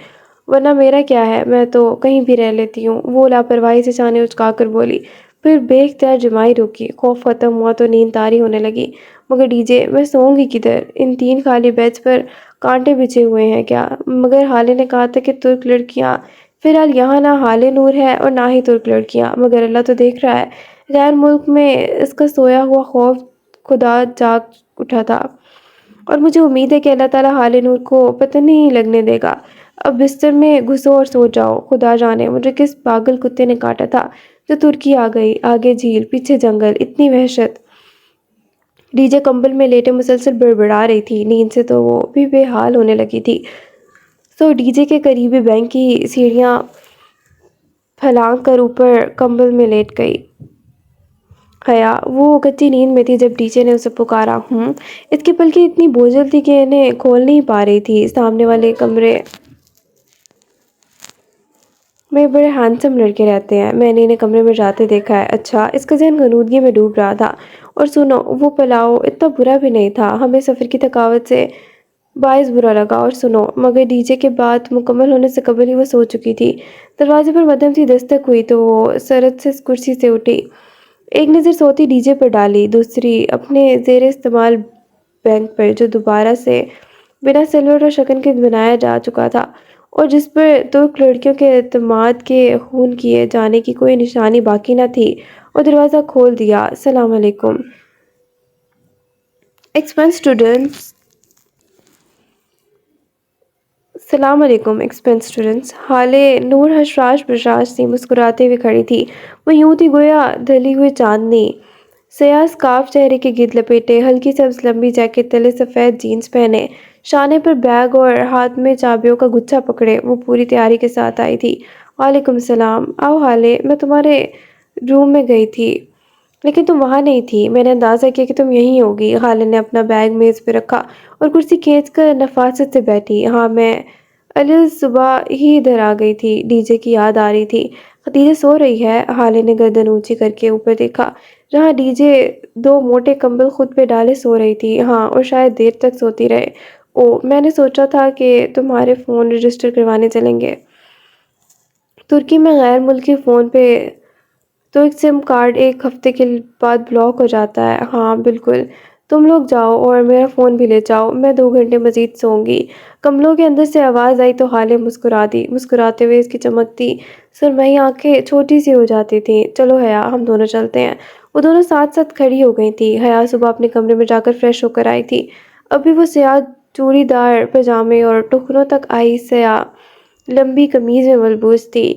ورنہ میرا کیا ہے، میں تو کہیں بھی رہ لیتی ہوں۔ وہ لاپرواہی سے چانے اچکا کر بولی، پھر بے اختیار جمائی روکی۔ خوف ختم ہوا تو نیند طاری ہونے لگی۔ مگر ڈی جے، میں سوؤں گی کدھر؟ ان 3 خالی بیڈز پر کانٹے بچھے ہوئے ہیں کیا؟ مگر ہالے نے کہا تھا کہ ترک لڑکیاں، فی الحال یہاں نہ ہالے نور ہے اور نہ ہی ترک لڑکیاں، مگر اللہ تو دیکھ رہا ہے۔ غیر ملک میں اس کا سویا ہوا خوف خدا جاگ اٹھا تھا، اور مجھے امید ہے کہ اللہ تعالیٰ حالے نور کو پتہ نہیں لگنے دے گا۔ اب بستر میں گھسو اور سو جاؤ۔ خدا جانے مجھے کس پاگل کتے نے کاٹا تھا جو ترکی آ گئی، آگے جھیل، پیچھے جنگل، اتنی وحشت۔ ڈی جے کمبل میں لیٹے مسلسل بڑبڑا رہی تھی، نیند سے تو وہ بھی بے حال ہونے لگی تھی۔ سو ڈی جے کے قریبی بینک کی سیڑھیاں پھلانگ کر اوپر کمبل میں لیٹ گئی۔ حیا وہ کچی نیند میں تھی جب ٹیچر نے اسے پکارا۔ اس کی پلکیں اتنی بوجھل تھی کہ انہیں کھول نہیں پا رہی تھی۔ سامنے والے کمرے میں بڑے ہینڈسم لڑکے رہتے ہیں، میں نے انہیں کمرے میں جاتے دیکھا ہے۔ اچھا، اس کا ذہن غنودگی میں ڈوب رہا تھا۔ اور سنو، وہ پلاؤ اتنا برا بھی نہیں تھا، ہمیں سفر کی تھکاوٹ سے باعث برا لگا۔ اور سنو، مگر ڈی جے کے بات مکمل ہونے سے قبل ہی وہ سو چکی تھی۔ دروازے پر مدھم سی دستک ہوئی تو وہ سرعت سے کرسی سے اٹھی، ایک نظر سوتی ڈی جے پر ڈالی، دوسری اپنے زیر استعمال بینک پر جو دوبارہ سے بنا سلوٹ اور شکن کے بنایا جا چکا تھا اور جس پر ترک لڑکیوں کے اعتماد کے خون کیے جانے کی کوئی نشانی باقی نہ تھی، اور دروازہ کھول دیا۔ السلام علیکم ایکسپینس اسٹوڈنٹس السلام علیکم ایکسپینس اسٹوڈنٹس حالے نور حشراش برشاش سی مسکراتے ہوئے کھڑی تھی، وہ یوں تھی گویا ڈھلی ہوئی چاندنی، سیاہ اسکارف چہرے کے گرد لپیٹے، ہلکی سبز لمبی جیکٹ تلے سفید جینز پہنے، شانے پر بیگ اور ہاتھ میں چابیوں کا گچھا پکڑے وہ پوری تیاری کے ساتھ آئی تھی۔ وعلیکم السلام، آؤ حالے، میں تمہارے روم میں گئی تھی لیکن تم وہاں نہیں تھی، میں نے اندازہ کیا کہ تم یہیں ہوگی۔ خالد نے اپنا بیگ میز پہ رکھا اور کرسی کھینچ کر نفاست سے بیٹھی۔ ہاں، میں صبح ہی ادھر آ گئی تھی، ڈی جے کی یاد آ رہی تھی۔ خدیجہ سو رہی ہے؟ خالد نے گردن اونچی کر کے اوپر دیکھا جہاں ڈی جے دو موٹے کمبل خود پہ ڈالے سو رہی تھی۔ ہاں، اور شاید دیر تک سوتی رہے۔ میں نے سوچا تھا کہ تمہارے فون رجسٹر کروانے چلیں گے۔ ترکی میں غیر ملکی فون پہ ترک سم کارڈ ایک ہفتے کے بعد بلاک ہو جاتا ہے۔ ہاں بالکل، تم لوگ جاؤ اور میرا فون بھی لے جاؤ، میں 2 گھنٹے مزید سوؤں گی۔ کملوں کے اندر سے آواز آئی تو حالے مسکرا دی، مسکراتے ہوئے اس کی چمکتی سرمئی آنکھیں چھوٹی سی ہو جاتی تھیں۔ چلو حیا، ہم دونوں چلتے ہیں۔ وہ دونوں ساتھ ساتھ کھڑی ہو گئی تھی۔ حیا صبح اپنے کمرے میں جا کر فریش ہو کر آئی تھی، ابھی وہ سیاہ چوڑی دار پاجامے اور ٹخنوں تک آئی سیاہ لمبی قمیض میں ملبوس تھی،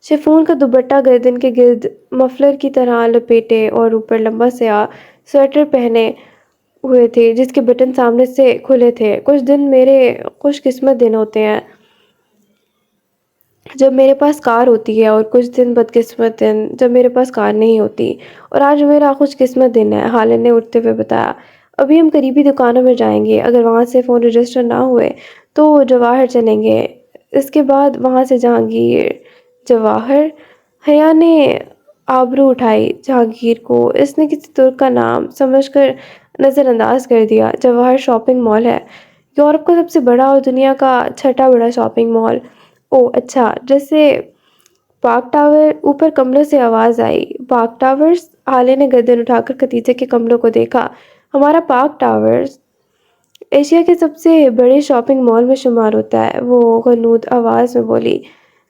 شفون کا دوپٹہ گردن کے گرد مفلر کی طرح لپیٹے اور اوپر لمبا سیاہ سویٹر پہنے ہوئے تھے جس کے بٹن سامنے سے کھلے تھے۔ کچھ دن میرے خوش قسمت دن ہوتے ہیں جب میرے پاس کار ہوتی ہے، اور کچھ دن بدقسمت دن جب میرے پاس کار نہیں ہوتی، اور آج میرا خوش قسمت دن ہے، خالد نے اٹھتے ہوئے بتایا۔ ابھی ہم قریبی دکانوں میں جائیں گے، اگر وہاں سے فون رجسٹر نہ ہوئے تو جواہر چلیں گے، اس کے بعد وہاں سے جہانگیر۔ جواہر؟ حیا نے آبرو اٹھائی۔ جہانگیر کو اس نے کسی ترک کا نام سمجھ کر نظر انداز کر دیا۔ جواہر شاپنگ مال ہے، یورپ کا سب سے بڑا اور دنیا کا چھٹا بڑا شاپنگ مال۔ اچھا، جیسے پارک ٹاور؟ اوپر کمروں سے آواز آئی۔ Park towers? حالے نے گردن اٹھا کر خدیجہ کے کمروں کو دیکھا۔ ہمارا پارک ٹاورز ایشیا کے سب سے بڑے شاپنگ مال میں شمار ہوتا ہے، وہ غنود آواز میں بولی۔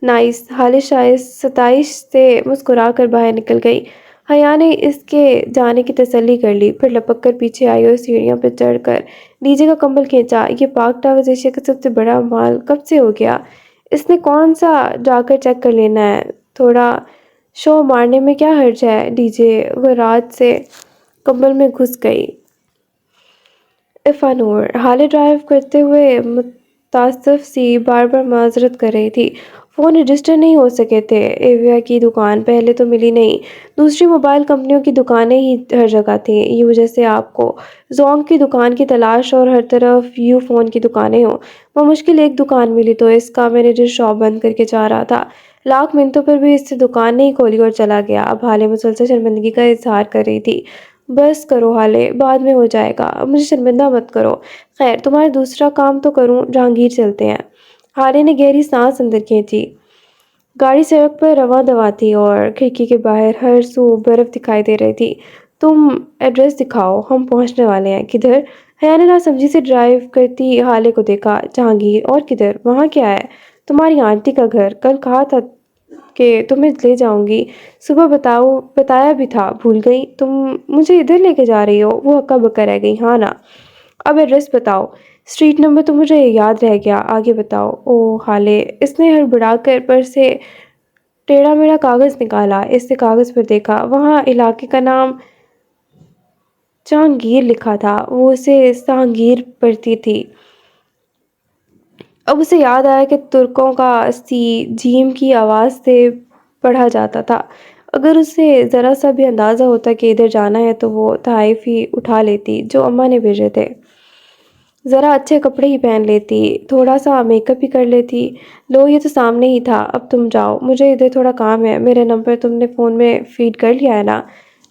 نائس۔ حالے شاید ستائش سے مسکرا کر باہر نکل گئی۔ حیا نے اس کے جانے کی تسلی کر لی، پھر لپک کر پیچھے آئی اور سیڑھیوں پہ چڑھ کر ڈی جے کا کمبل کھینچا۔ یہ پارک ٹاورز ایشیا کا سب سے بڑا مال کب سے ہو گیا؟ اس نے کون سا جا کر چیک کر لینا ہے، تھوڑا شو مارنے میں کیا حرج ہے؟ ڈی جے وہ رات سے کمبل میں گھس گئی۔ نور۔ حالے ڈرائیو کرتے ہوئے متاسف سی بار بار معذرت کر رہی تھی۔ فون رجسٹر نہیں ہو سکے تھے، ایویا کی دکان پہلے تو ملی نہیں، دوسری موبائل کمپنیوں کی دکانیں ہی ہر جگہ تھیں، یوں جیسے آپ کو زونگ کی دکان کی تلاش اور ہر طرف یو فون کی دکانیں ہوں۔ بمشکل ایک دکان ملی تو اس کا مینیجر شاپ بند کر کے جا رہا تھا، لاکھ منتوں پر بھی اس سے دکان نہیں کھولی اور چلا گیا۔ اب حالے مسلسل شرمندگی کا اظہار کر رہی تھی۔ بس کرو حالے، بعد میں ہو جائے گا، اب مجھے شرمندہ مت کرو۔ خیر، تمہارا دوسرا کام تو کروں، جہانگیر چلتے ہیں۔ حالے نے گہری سانس اندر کھینچی۔ گاڑی سڑک پر رواں دواں تھی اور کھڑکی کے باہر ہر سو برف دکھائی دے رہی تھی۔ تم ایڈریس دکھاؤ، ہم پہنچنے والے ہیں۔ کدھر؟ حیا نے ناسمجھی سے ڈرائیو کرتی حالے کو دیکھا۔ جہانگیر؟ اور کدھر؟ وہاں کیا ہے؟ تمہاری آنٹی کا گھر، کل کہا تھا کہ تمہیں لے جاؤں گی، صبح بتایا بھی تھا، بھول گئی؟ تم مجھے ادھر لے کے جا رہی ہو؟ وہ ہکا بکا رہ گئی۔ ہاں نا، اب ایڈریس بتاؤ۔ اسٹریٹ نمبر تو مجھے یاد رہ گیا، آگے بتاؤ۔ حالے، اس نے ہڑبڑا کر پرس سے ٹیڑھا میڑھا کاغذ نکالا، اس نے کاغذ پر دیکھا، وہاں علاقے کا نام جہانگیر لکھا تھا، وہ اسے سہانگیر پڑھتی تھی۔ اب اسے یاد آیا کہ ترکوں کا سی جیم کی آواز سے پڑھا جاتا تھا۔ اگر اسے ذرا سا بھی اندازہ ہوتا کہ ادھر جانا ہے تو وہ تحائف ہی اٹھا لیتی جو اماں نے بھیجے تھے، ذرا اچھے کپڑے ہی پہن لیتی، تھوڑا سا میک اپ ہی کر لیتی۔ لو یہ تو سامنے ہی تھا، اب تم جاؤ، مجھے ادھر تھوڑا کام ہے، میرا نمبر تم نے فون میں فیڈ کر لیا ہے نا؟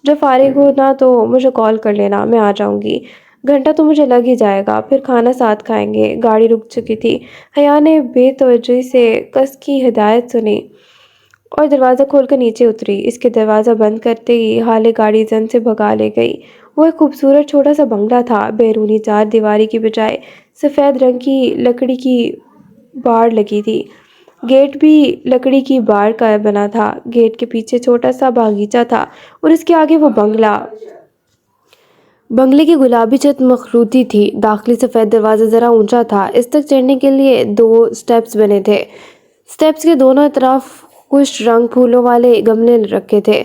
جب فارغ ہو نا تو مجھے کال کر لینا، میں آ جاؤں گی۔ گھنٹہ تو مجھے لگ ہی جائے گا، پھر کھانا ساتھ کھائیں گے۔ گاڑی رک چکی تھی۔ حیا نے بے توجہی سے کس کی ہدایت سنی اور دروازہ کھول کر نیچے اتری۔ اس کے دروازہ بند کرتے ہی حالے گاڑی زن سے بھگا لے گئی۔ وہ ایک خوبصورت چھوٹا سا بنگلہ تھا، بیرونی چار دیواری کی بجائے سفید رنگ کی لکڑی کی باڑ لگی تھی۔ گیٹ بھی لکڑی کی باڑ کا بنا تھا۔ گیٹ کے پیچھے چھوٹا سا باغیچہ تھا اور اس کے آگے وہ بنگلہ۔ بنگلے کی گلابی چھت مخروطی تھی۔ داخلی سفید دروازہ ذرا اونچا تھا۔ اس تک چڑھنے کے لیے 2 سٹیپس بنے تھے۔ سٹیپس کے دونوں طرف خوش رنگ پھولوں والے گملے رکھے تھے۔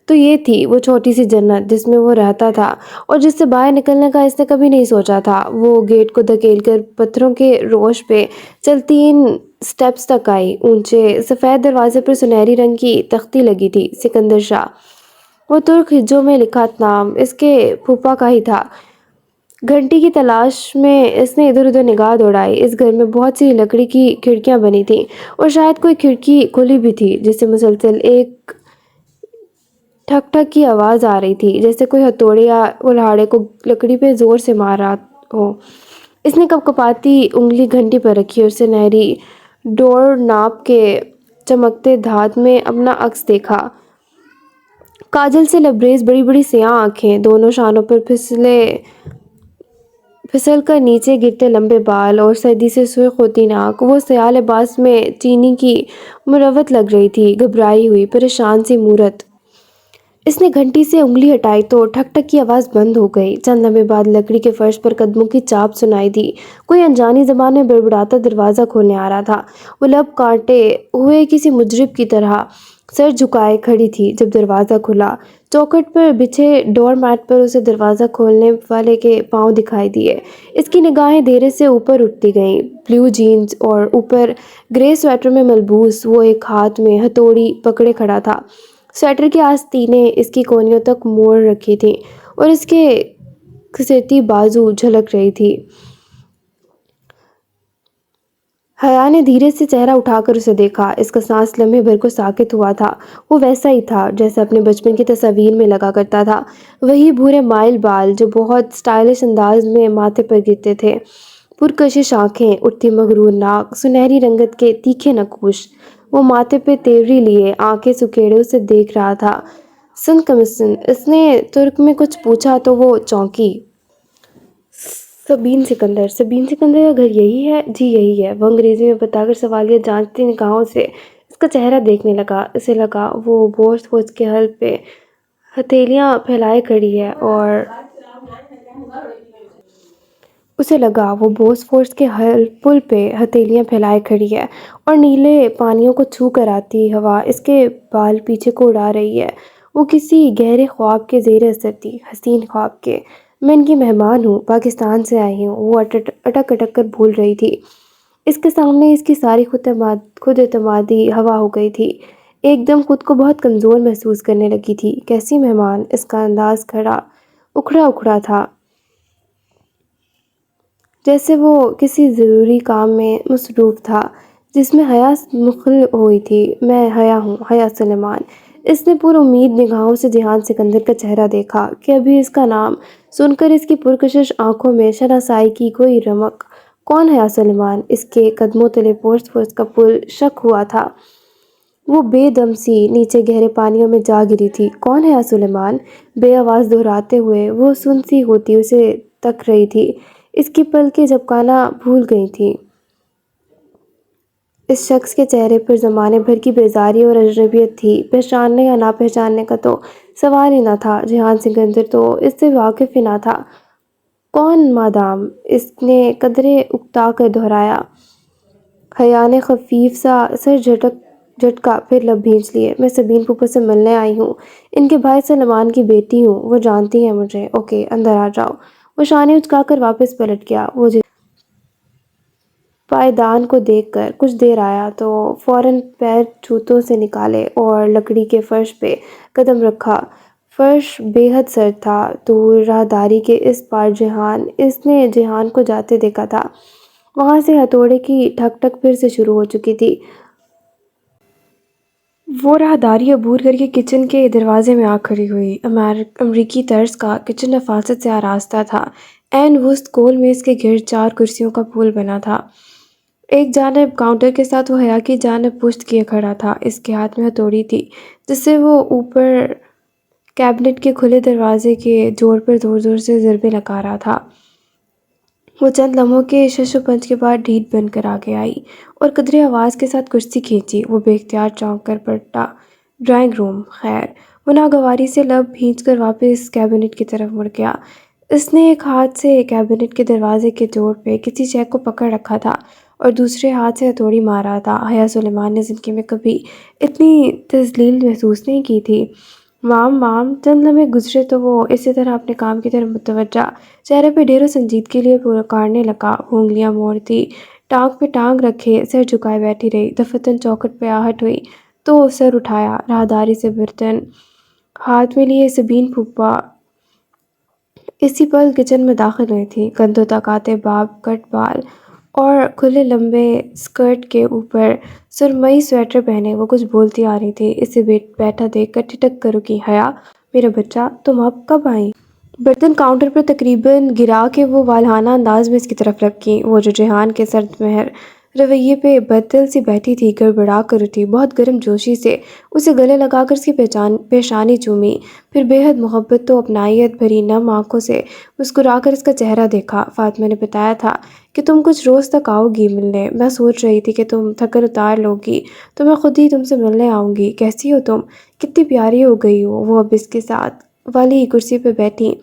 تو یہ تھی وہ چھوٹی سی جنت جس میں وہ رہتا تھا اور جس سے باہر نکلنے کا اس نے کبھی نہیں سوچا تھا۔ وہ گیٹ کو دھکیل کر پتھروں کے روش پہ چلتی ان سٹیپس تک آئی۔ اونچے سفید دروازے پر سنہری رنگ کی تختی لگی تھی، سکندر شاہ۔ وہ ترک ہجوں میں لکھا نام اس کے پھوپھا کا ہی تھا۔ گھنٹی کی تلاش میں اس نے ادھر ادھر نگاہ دوڑائی۔ اس گھر میں بہت سی لکڑی کی کھڑکیاں بنی تھیں اور شاید کوئی کھڑکی کھلی بھی تھی جس سے مسلسل ایک ٹھک ٹھک کی آواز آ رہی تھی، جیسے کوئی ہتھوڑے یا کلہاڑے کو لکڑی پہ زور سے مار رہا ہو۔ اس نے کپکپاتی انگلی گھنٹی پر رکھی اور سنہری ڈور ناپ کے چمکتے دھات میں اپنا عکس دیکھا۔ کاجل سے لبریز بڑی بڑی سیاہ آنکھیں، دونوں شانوں پر پھسل کر نیچے گرتے لمبے بال اور سردی سے سرخ ہوتی ناک۔ وہ سیاہ لباس میں چینی کی مروت لگ رہی تھی، گھبرائی ہوئی، پریشان سی مورت۔ اس نے گھنٹی سے انگلی ہٹائی تو ٹھک ٹھک کی آواز بند ہو گئی۔ چند لمحے بعد لکڑی کے فرش پر قدموں کی چاپ سنائی دی۔ کوئی انجانی زبان میں بڑبڑاتا دروازہ کھولنے آ رہا تھا۔ وہ لب کاٹے ہوئے کسی مجرم کی طرح سر جھکائے کھڑی تھی جب دروازہ کھلا۔ چوکھٹ پر بچھے ڈور میٹ پر اسے دروازہ کھولنے والے کے پاؤں دکھائی دیے۔ اس کی نگاہیں دھیرے سے اوپر اٹھتی گئیں۔ بلیو جینز اور اوپر گرے سویٹر میں ملبوس وہ ایک ہاتھ میں ہتھوڑی پکڑے کھڑا تھا۔ سویٹر کی آستینیں اس کی کونیوں تک موڑ رکھی تھیں اور اس کے گھسیٹتی بازو جھلک رہی تھی۔ حیا نے دھیرے سے چہرہ اٹھا کر اسے دیکھا۔ اس کا سانس لمحے بھر کو ساکت ہوا تھا۔ وہ ویسا ہی تھا جیسا اپنے بچپن کی تصاویر میں لگا کرتا تھا، وہی بھورے مائل بال جو بہت سٹائلش انداز میں ماتھے پر گرتے تھے، پرکشش آنکھیں، اٹھتی مغرور ناک، سنہری رنگت کے تیکھے نقوش۔ وہ ماتھے پہ تیوری لیے آنکھیں سکیڑے اسے دیکھ رہا تھا۔ سن کمسن، اس نے ترک میں کچھ پوچھا تو وہ چونکی۔ سبین سکندر کا گھر یہی ہے؟ جی یہی ہے، وہ انگریزی میں بتا کر سوالیہ جانچتی نگاہوں سے اس کا چہرہ دیکھنے لگا۔ اسے لگا وہ بوس فوس کے حل پہ ہتھیلیاں پھیلائے کھڑی ہے اور پل پہ ہتھیلیاں پھیلائے کھڑی ہے اور نیلے پانیوں کو چھو کر آتی ہوا اس کے بال پیچھے کو اڑا رہی ہے۔ وہ کسی گہرے خواب کے زیر اثر تھی، حسین خواب کے۔ میں ان کی مہمان ہوں، پاکستان سے آئی ہوں، وہ اٹک اٹک کر بھول رہی تھی۔ اس کے سامنے اس کی ساری خود اعتمادی ہوا ہو گئی تھی۔ ایک دم خود کو بہت کمزور محسوس کرنے لگی تھی۔ کیسی مہمان؟ اس کا انداز اکھڑا اکھڑا تھا، جیسے وہ کسی ضروری کام میں مصروف تھا جس میں حیا مخل ہوئی تھی۔ میں حیا ہوں، حیا سلیمان۔ اس نے پر امید نگاہوں سے جہان سکندر کا چہرہ دیکھا کہ ابھی اس کا نام سن کر اس کی پرکشش آنکھوں میں شناسائی کی کوئی رمق۔ کون حیا سلیمان؟ اس کے قدموں تلے فورس کا پل شک ہوا تھا۔ وہ بے دم سی نیچے گہرے پانیوں میں جا گری تھی۔ کون حیا سلیمان؟ بے آواز دہراتے ہوئے وہ سن سی ہوتی اسے تک رہی تھی۔ اس کی پلکیں جھپکانا بھول گئی تھیں۔ اس شخص کے چہرے پر زمانے بھر کی بیزاری اور اجنبیت تھی۔ پہچاننے یا نہ پہچاننے کا تو سوال ہی نہ تھا۔ جہان سکندر تو اس سے واقف ہی نہ تھا۔ کون مادام؟ اس نے قدرے اکتا کر دہرایا۔ حیا نے خفیف سا سر جھٹکا، پھر لب بھینچ لیے۔ میں سبین پھوپھا سے ملنے آئی ہوں، ان کے بھائی سلیمان کی بیٹی ہوں۔ وہ جانتی ہیں مجھے۔ اوکے، اندر آ جاؤ۔ وہ شانے اچکا کر واپس پلٹ گیا۔ وہ پائیدان کو دیکھ کر کچھ دیر آیا تو فوراً پیر جوتوں سے نکالے اور لکڑی کے فرش پہ قدم رکھا۔ فرش بے حد سرد تھا، دور راہداری کے اس پار اس نے جہان کو جاتے دیکھا تھا۔ وہاں سے ہتھوڑے کی ٹھک ٹھک پھر سے شروع ہو چکی تھی۔ وہ راہداری عبور کر کے کچن کے دروازے میں آ کھڑی ہوئی۔ امریکی طرز کا کچن نفاست سے آراستہ تھا۔ عین وسط گول میز کے گرد 4 کرسیوں کا پول بنا تھا۔ ایک جانب کاؤنٹر کے ساتھ وہ حیا کی جانب پشت کیے کھڑا تھا۔ اس کے ہاتھ میں ہتھوڑی تھی جس سے وہ اوپر کیبنٹ کے کھلے دروازے کے جوڑ پر زور زور سے ضربیں لگا رہا تھا۔ وہ چند لمحوں کے شش و پنج کے بعد ڈھیٹ بن کر آگے آئی اور قدرے آواز کے ساتھ کرسی کھینچی۔ وہ بے اختیار چونک کر پلٹا۔ ڈرائنگ روم، خیر۔ وہ ناگواری سے لب بھینچ کر واپس کیبنٹ کی طرف مڑ گیا۔ اس نے ایک ہاتھ سے کیبنٹ کے دروازے کے جوڑ پہ کسی چیک کو پکڑ رکھا تھا اور دوسرے ہاتھ سے ہتھوڑی مار رہا تھا۔ حیا سلیمان نے زندگی میں کبھی اتنی تذلیل محسوس نہیں کی تھی۔ مام چند لمحے گزرے تو وہ اسی طرح اپنے کام کی طرف متوجہ، چہرے پہ ڈھیر و سنجیدگی لیے پکارنے لگا۔ وہ انگلیاں موڑتی، ٹانگ پہ ٹانگ رکھے سر جھکائے بیٹھی رہی۔ دفعتاً چوکھٹ پہ آہٹ ہوئی تو سر اٹھایا۔ راہداری سے برتن ہاتھ میں لیے سبین پھوپھا اسی پل کچن میں داخل ہوئی تھی۔ کندھوں تک آتے باب کٹ بال اور کھلے لمبے سکرٹ کے اوپر سرمئی سویٹر پہنے وہ کچھ بولتی آ رہی تھی۔ اسے بیٹھا دیکھ کر ٹھٹک کر رکی۔ حیا، میرا بچہ، تم اب کب آئیں؟ برتن کاؤنٹر پر تقریباً گرا کے وہ والہانہ انداز میں اس کی طرف لپکیں۔ وہ جو جہان کے سرد مہر رویے پہ بددل سی بیٹھی تھی گڑبڑا کر اٹھی، بہت گرم جوشی سے اسے گلے لگا کر اس کی پیشانی چومی، پھر بے حد محبت و اپنائیت بھری نم آنکھوں سے مسکرا کر اس کا چہرہ دیکھا۔ فاطمہ نے بتایا تھا کہ تم کچھ روز تک آؤ گی ملنے، میں سوچ رہی تھی کہ تم تھکن اتار لو گی تو میں خود ہی تم سے ملنے آؤں گی۔ کیسی ہو تم؟ کتنی پیاری ہو گئی ہو۔ وہ اب اس کے ساتھ والی کرسی پہ بیٹھی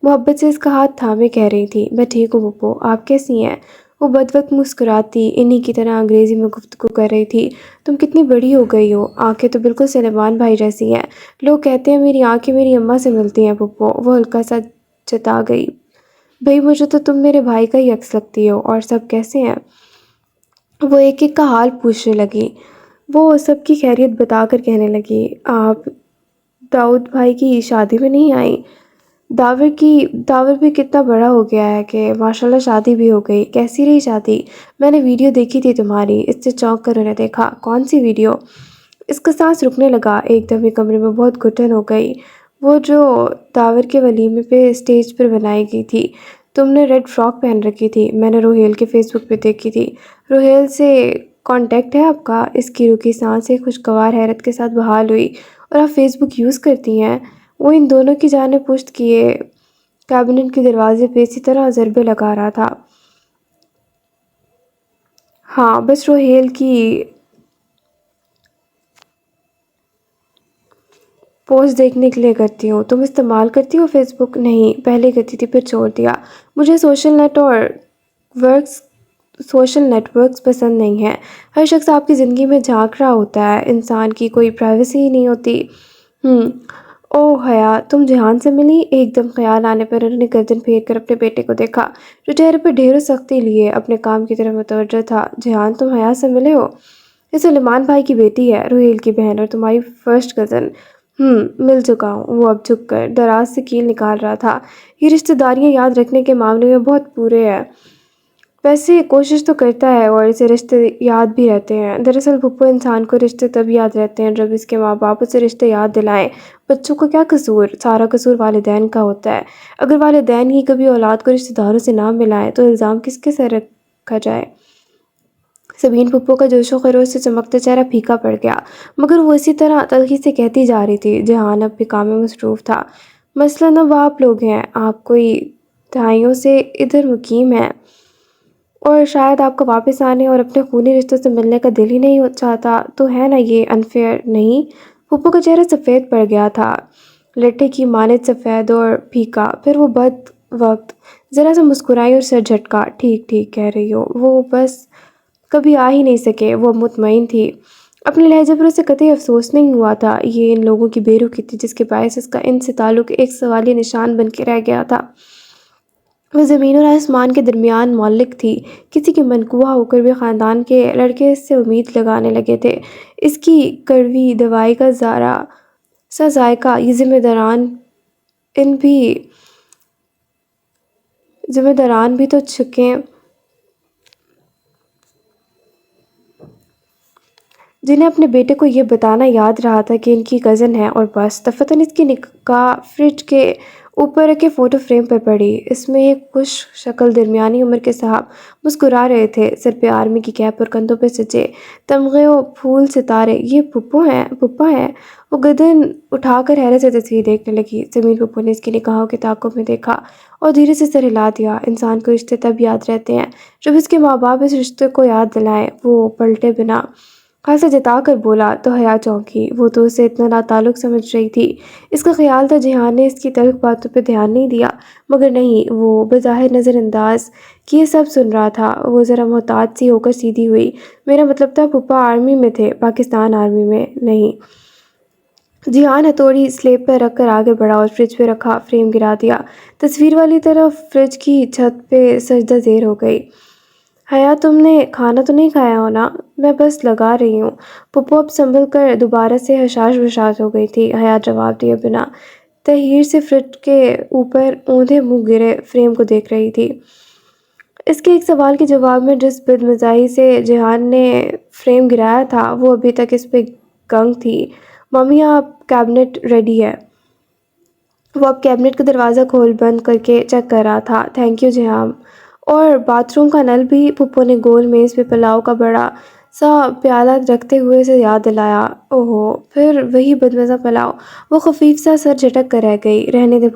محبت سے اس کا ہاتھ تھامے کہہ رہی تھی، میں ٹھیک ہوں پھپھو، آپ کیسی ہیں؟ وہ بدوقت مسکراتی انہی کی طرح انگریزی میں گفتگو کر رہی تھی، تم کتنی بڑی ہو گئی ہو، آنکھیں تو بالکل سلیمان بھائی جیسی ہیں، لوگ کہتے ہیں میری آنکھیں میری اماں سے ملتی ہیں پھپھو۔ وہ ہلکا سا چتا گئی، بھئی مجھے تو تم میرے بھائی کا ہی عکس لگتی ہو، اور سب کیسے ہیں؟ وہ ایک ایک کا حال پوچھنے لگی۔ وہ سب کی خیریت بتا کر کہنے لگی، آپ داؤد بھائی کی شادی میں نہیں آئیں؟ داور بھی کتنا بڑا ہو گیا ہے کہ ماشاءاللہ شادی بھی ہو گئی، کیسی رہی شادی؟ میں نے ویڈیو دیکھی تھی تمہاری۔ اس سے چونک کر انہیں دیکھا، کون سی ویڈیو؟ اس کا سانس رکنے لگا، ایک دم ہی کمرے میں بہت گھٹن ہو گئی۔ وہ جو داور کے ولیمے پہ اسٹیج پر بنائی گئی تھی، تم نے ریڈ فراک پہن رکھی تھی، میں نے روہیل کے فیس بک پہ دیکھی تھی۔ روہیل سے کانٹیکٹ ہے آپ کا؟ اس کی رکی سانسیں خوشگوار حیرت کے ساتھ بحال ہوئی، اور آپ فیس بک یوز کرتی ہیں؟ وہ ان دونوں کی جانب پشت کیے کیبنٹ کے دروازے پہ اسی طرح ضربے لگا رہا تھا۔ ہاں، بس روہیل کی پوسٹ دیکھنے کے لیے کرتی ہوں۔ تم استعمال کرتی ہو فیس بک؟ نہیں، پہلے کرتی تھی پھر چھوڑ دیا۔ مجھے سوشل نیٹ ورکس پسند نہیں ہیں۔ ہر شخص آپ کی زندگی میں جھانک رہا ہوتا ہے، انسان کی کوئی پرائیویسی ہی نہیں ہوتی۔ اوہ حیا، تم جہان سے ملی؟ ایک دم خیال آنے پر انہوں نے گردن پھیر کر اپنے بیٹے کو دیکھا جو چہرے پر ڈھیر و سختی لیے اپنے کام کی طرف متوجہ تھا۔ جہان، تم حیا سے ملے ہو؟ یہ سلیمان بھائی کی بیٹی ہے، روہیل کی بہن اور تمہاری فرسٹ کزن۔ مل چکا ہوں۔ وہ اب جھک کر دراز سے کیل نکال رہا تھا۔ یہ رشتہ داریاں یاد رکھنے کے معاملے میں بہت پورے ہے، ویسے کوشش تو کرتا ہے اور اسے رشتے یاد بھی رہتے ہیں۔ دراصل پھپھو، انسان کو رشتے تب یاد رہتے ہیں جب اس کے ماں باپ اسے رشتے یاد دلائیں۔ بچوں کا کیا قصور؟ سارا قصور والدین کا ہوتا ہے۔ اگر والدین ہی کبھی اولاد کو رشتے داروں سے نہ ملائیں تو الزام کس کے سر رکھا جائے؟ سبین پھپھو کا جوش و خروش سے چمکتا چہرہ پھیکا پڑ گیا، مگر وہ اسی طرح تلخی سے کہتی جا رہی تھی۔ جہان اب بھی کام میں مصروف تھا۔ مثلاً اب آپ لوگ ہیں، آپ کوئی دہائیوں سے ادھر مقیم ہیں اور شاید آپ کا واپس آنے اور اپنے خونی رشتوں سے ملنے کا دل ہی نہیں چاہتا، تو ہے نا یہ انفیئر نہیں؟ پھپھو کا چہرہ سفید پڑ گیا تھا، لٹے کی مانند سفید اور پھیکا۔ پھر وہ بد وقت ذرا سا مسکرائی اور سر جھٹکا، ٹھیک ٹھیک کہہ رہی ہو، وہ بس کبھی آ ہی نہیں سکے۔ وہ مطمئن تھی، اپنے لہجے پر اسے قطعی افسوس نہیں ہوا تھا۔ یہ ان لوگوں کی بے رخی تھی جس کے باعث اس کا ان سے تعلق ایک سوالیہ نشان بن کے رہ گیا تھا۔ وہ زمین اور آسمان کے درمیان معلق تھی، کسی کی منقوہ ہو کر بھی خاندان کے لڑکے اس سے امید لگانے لگے تھے۔ اس کی کڑوی دوائی کا ذرا سا ذائقہ یہ ذمہ داران بھی تو چکے، جنہیں اپنے بیٹے کو یہ بتانا یاد رہا تھا کہ ان کی کزن ہے، اور بس دفتن اس کی نگاہ فریج کے اوپر رکھے فوٹو فریم پر پڑی۔ اس میں ایک خوش شکل درمیانی عمر کے صاحب مسکرا رہے تھے، سر پہ آرمی کی کیپ اور کندھوں پہ سجے تمغے و پھول ستارے۔ یہ پھپھا ہیں؟ وہ گردن اٹھا کر حیرت سے تصویر دیکھنے لگی۔ زمین پھپھو نے اس کی نگاہوں کے تعاقب میں دیکھا اور دھیرے سے سر ہلا دیا۔ انسان کو رشتے تب یاد رہتے ہیں جب اس کے ماں باپ اس رشتے کو یاد دلائیں۔ وہ پلٹے بنا خاصا جتا کر بولا تو حیا چونکی۔ وہ تو اسے اتنا ناتعلق سمجھ رہی تھی۔ اس کا خیال تھا جہان نے اس کی تلخ باتوں پہ دھیان نہیں دیا، مگر نہیں، وہ بظاہر نظر انداز کیے سب سن رہا تھا۔ وہ ذرا محتاط سی ہو کر سیدھی ہوئی۔ میرا مطلب تھا پھپھا آرمی میں تھے، پاکستان آرمی میں نہیں۔ جہان ہتھوڑی سلیب پر رکھ کر آگے بڑھا اور فریج پہ رکھا فریم گرا دیا۔ تصویر والی طرف فریج کی چھت پہ سجدہ زیر ہو گئی۔ حیا تم نے کھانا تو نہیں کھایا ہونا؟ میں بس لگا رہی ہوں۔ پھپھو اب سنبھل کر دوبارہ سے حشاش بشاش ہو گئی تھی۔ حیا جواب دیے بنا تحیر سے فریج کے اوپر اوندھے منہ گرے فریم کو دیکھ رہی تھی۔ اس کے ایک سوال کے جواب میں جس بدمزاحی سے جہان نے فریم گرایا تھا وہ ابھی تک اس پہ گنگ تھی۔ ممی آپ کیبنٹ ریڈی ہے؟ وہ اب کیبنٹ کا دروازہ کھول بند کر کے چیک کر رہا تھا۔ تھینک یو جہان۔ اور باتھ روم کا نل بھی؟ پھپھو نے گول میز پہ پلاؤ کا بڑا سا پیالہ رکھتے ہوئے اسے یاد دلایا۔ اوہو، پھر وہی بدمزہ پلاؤ۔ وہ خفیف سا سر جھٹک کر رہ گئی۔ رہنے دے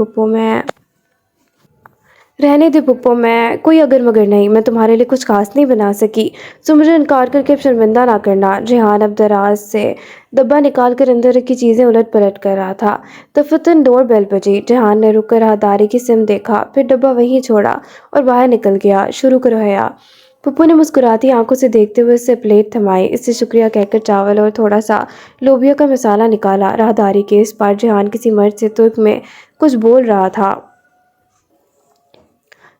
پھپھو، میں کوئی اگر مگر نہیں، میں تمہارے لیے کچھ خاص نہیں بنا سکی، سو مجھے انکار کر کے اب شرمندہ نہ کرنا۔ جہان اب دراز سے ڈبہ نکال کر اندر رکھی چیزیں الٹ پلٹ کر رہا تھا۔ دفتن ڈور بیل بجی۔ جہان نے رک کر راہداری کی سمت دیکھا، پھر ڈبہ وہیں چھوڑا اور باہر نکل گیا۔ شروع کرو حیا۔ پھپھو نے مسکراتی آنکھوں سے دیکھتے ہوئے اس سے پلیٹ تھمائی۔ اس سے شکریہ کہہ کر چاول اور تھوڑا سا لوبیا کا مسالہ نکالا۔ راہداری کے اس پار جہان کسی مرد سے ترک میں کچھ بول رہا تھا۔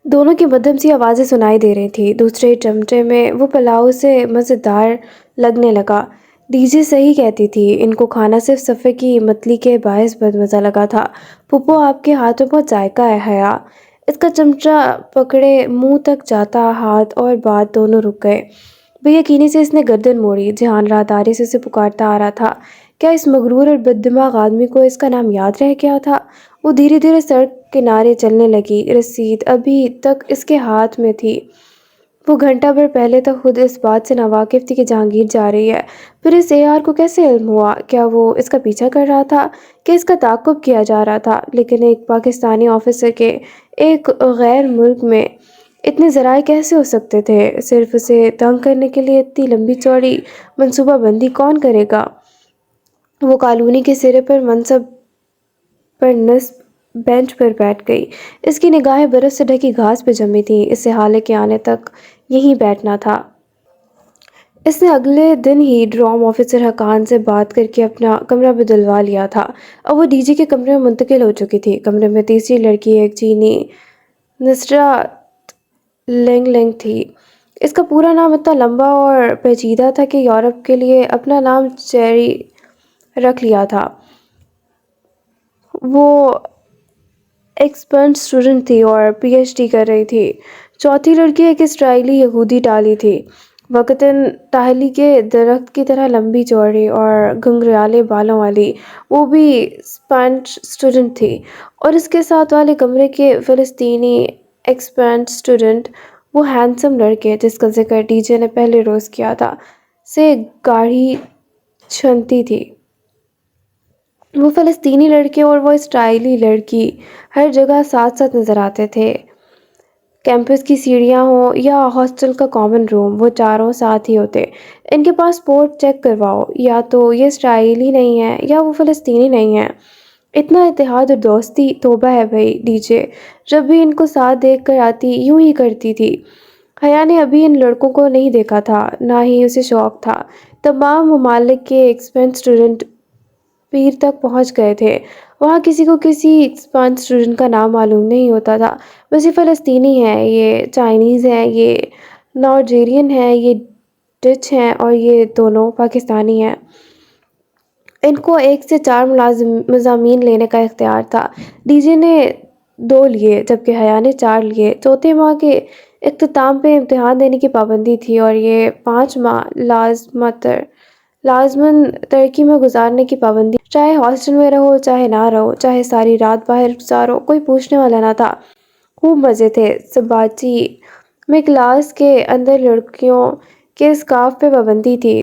دونوں کی مدھم سی آوازیں سنائی دے رہی تھیں۔ دوسرے چمچے میں وہ پلاؤ سے مزیدار لگنے لگا۔ ڈی جے صحیح کہتی تھی، ان کو کھانا صرف صفحے کی متلی کے باعث بدمزہ لگا تھا۔ پھپھو آپ کے ہاتھ میں بہت ذائقہ ہے حیا۔ اس کا چمچہ پکڑے منہ تک جاتا ہاتھ اور بات دونوں رک گئے۔ بے یقینی سے اس نے گردن موڑی۔ جہان راہداری سے اسے پکارتا آ رہا تھا۔ کیا اس مغرور اور بددماغ آدمی کو اس کا نام یاد رہ گیا تھا؟ وہ دھیرے دھیرے سڑک کنارے چلنے لگی۔ رسید ابھی تک اس کے ہاتھ میں تھی۔ وہ گھنٹہ بھر پہلے تک خود اس بات سے ناواقف تھی کہ جہانگیر جا رہی ہے، پھر اس AR کو کیسے علم ہوا؟ کیا وہ اس کا پیچھا کر رہا تھا کہ اس کا تعاقب کیا جا رہا تھا؟ لیکن ایک پاکستانی آفیسر کے ایک غیر ملک میں اتنے ذرائع کیسے ہو سکتے تھے؟ صرف اسے تنگ کرنے کے لیے اتنی لمبی چوڑی منصوبہ بندی کون کرے گا؟ وہ کالونی کے سرے پر منصب پر نصب بینچ پر بیٹھ گئی۔ اس کی نگاہیں برف سے ڈھکی گھاس پہ جمی تھیں۔ اسے حالے کے آنے تک یہیں بیٹھنا تھا۔ اس نے اگلے دن ہی ڈرام آفیسر حقان سے بات کر کے اپنا کمرہ بدلوا لیا تھا۔ اب وہ ڈی جی کے کمرے میں منتقل ہو چکی تھی۔ کمرے میں تیسری لڑکی ایک چینی نسرات لینگ تھی۔ اس کا پورا نام اتنا لمبا اور پیچیدہ تھا کہ یورپ کے لیے اپنا نام چیری رکھ لیا تھا۔ وہ ایکسپرٹ اسٹوڈنٹ تھی اور PhD کر رہی تھی۔ چوتھی لڑکی ایک اسرائیلی یہودی ٹالی تھی، وقتاً ٹاہلی کے درخت کی طرح لمبی چوڑی اور گھنگریالے بالوں والی، وہ بھی اسپینش اسٹوڈنٹ تھی۔ اور اس کے ساتھ والے کمرے کے فلسطینی ایکسپرٹ اسٹوڈنٹ، وہ ہینڈسم لڑکے جس کا ذکر DJ نے پہلے روز کیا تھا، سے گاڑھی چھنتی تھی۔ وہ فلسطینی لڑکے اور وہ اسرائیلی لڑکی ہر جگہ ساتھ ساتھ نظر آتے تھے۔ کیمپس کی سیڑھیاں ہوں یا ہاسٹل کا کامن روم، وہ چاروں ساتھ ہی ہوتے۔ ان کے پاسپورٹ چیک کرواؤ، یا تو یہ اسرائیلی نہیں ہے یا وہ فلسطینی نہیں ہے۔ اتنا اتحاد اور دوستی، توبہ ہے بھائی۔ DJ جب بھی ان کو ساتھ دیکھ کر آتی یوں ہی کرتی تھی۔ حیا نے ابھی ان لڑکوں کو نہیں دیکھا تھا، نہ ہی اسے شوق تھا۔ تمام ممالک کے ایکسپرٹ اسٹوڈنٹ پیر تک پہنچ گئے تھے۔ وہاں کسی کو کسی ایکسپرٹ اسٹوڈنٹ کا نام معلوم نہیں ہوتا تھا۔ بس یہ فلسطینی ہیں، یہ چائنیز ہیں، یہ نائجیرین ہیں، یہ ڈچ ہیں اور یہ دونوں پاکستانی ہیں۔ ان کو 1 سے 4 مضامین لینے کا اختیار تھا۔ ڈی جے نے 2 لیے جبکہ حیا نے 4 لیے۔ چوتھے ماہ کے اختتام پہ امتحان دینے کی پابندی تھی اور یہ 5 ماہ لازماً ترکی میں گزارنے کی پابندی، چاہے ہاسٹل میں رہو چاہے نہ رہو، چاہے ساری رات باہر گزارو، کوئی پوچھنے والا نہ تھا۔ خوب مزے تھے۔ سباچی میں کلاس کے اندر لڑکیوں کے اسکارف پہ پابندی تھی۔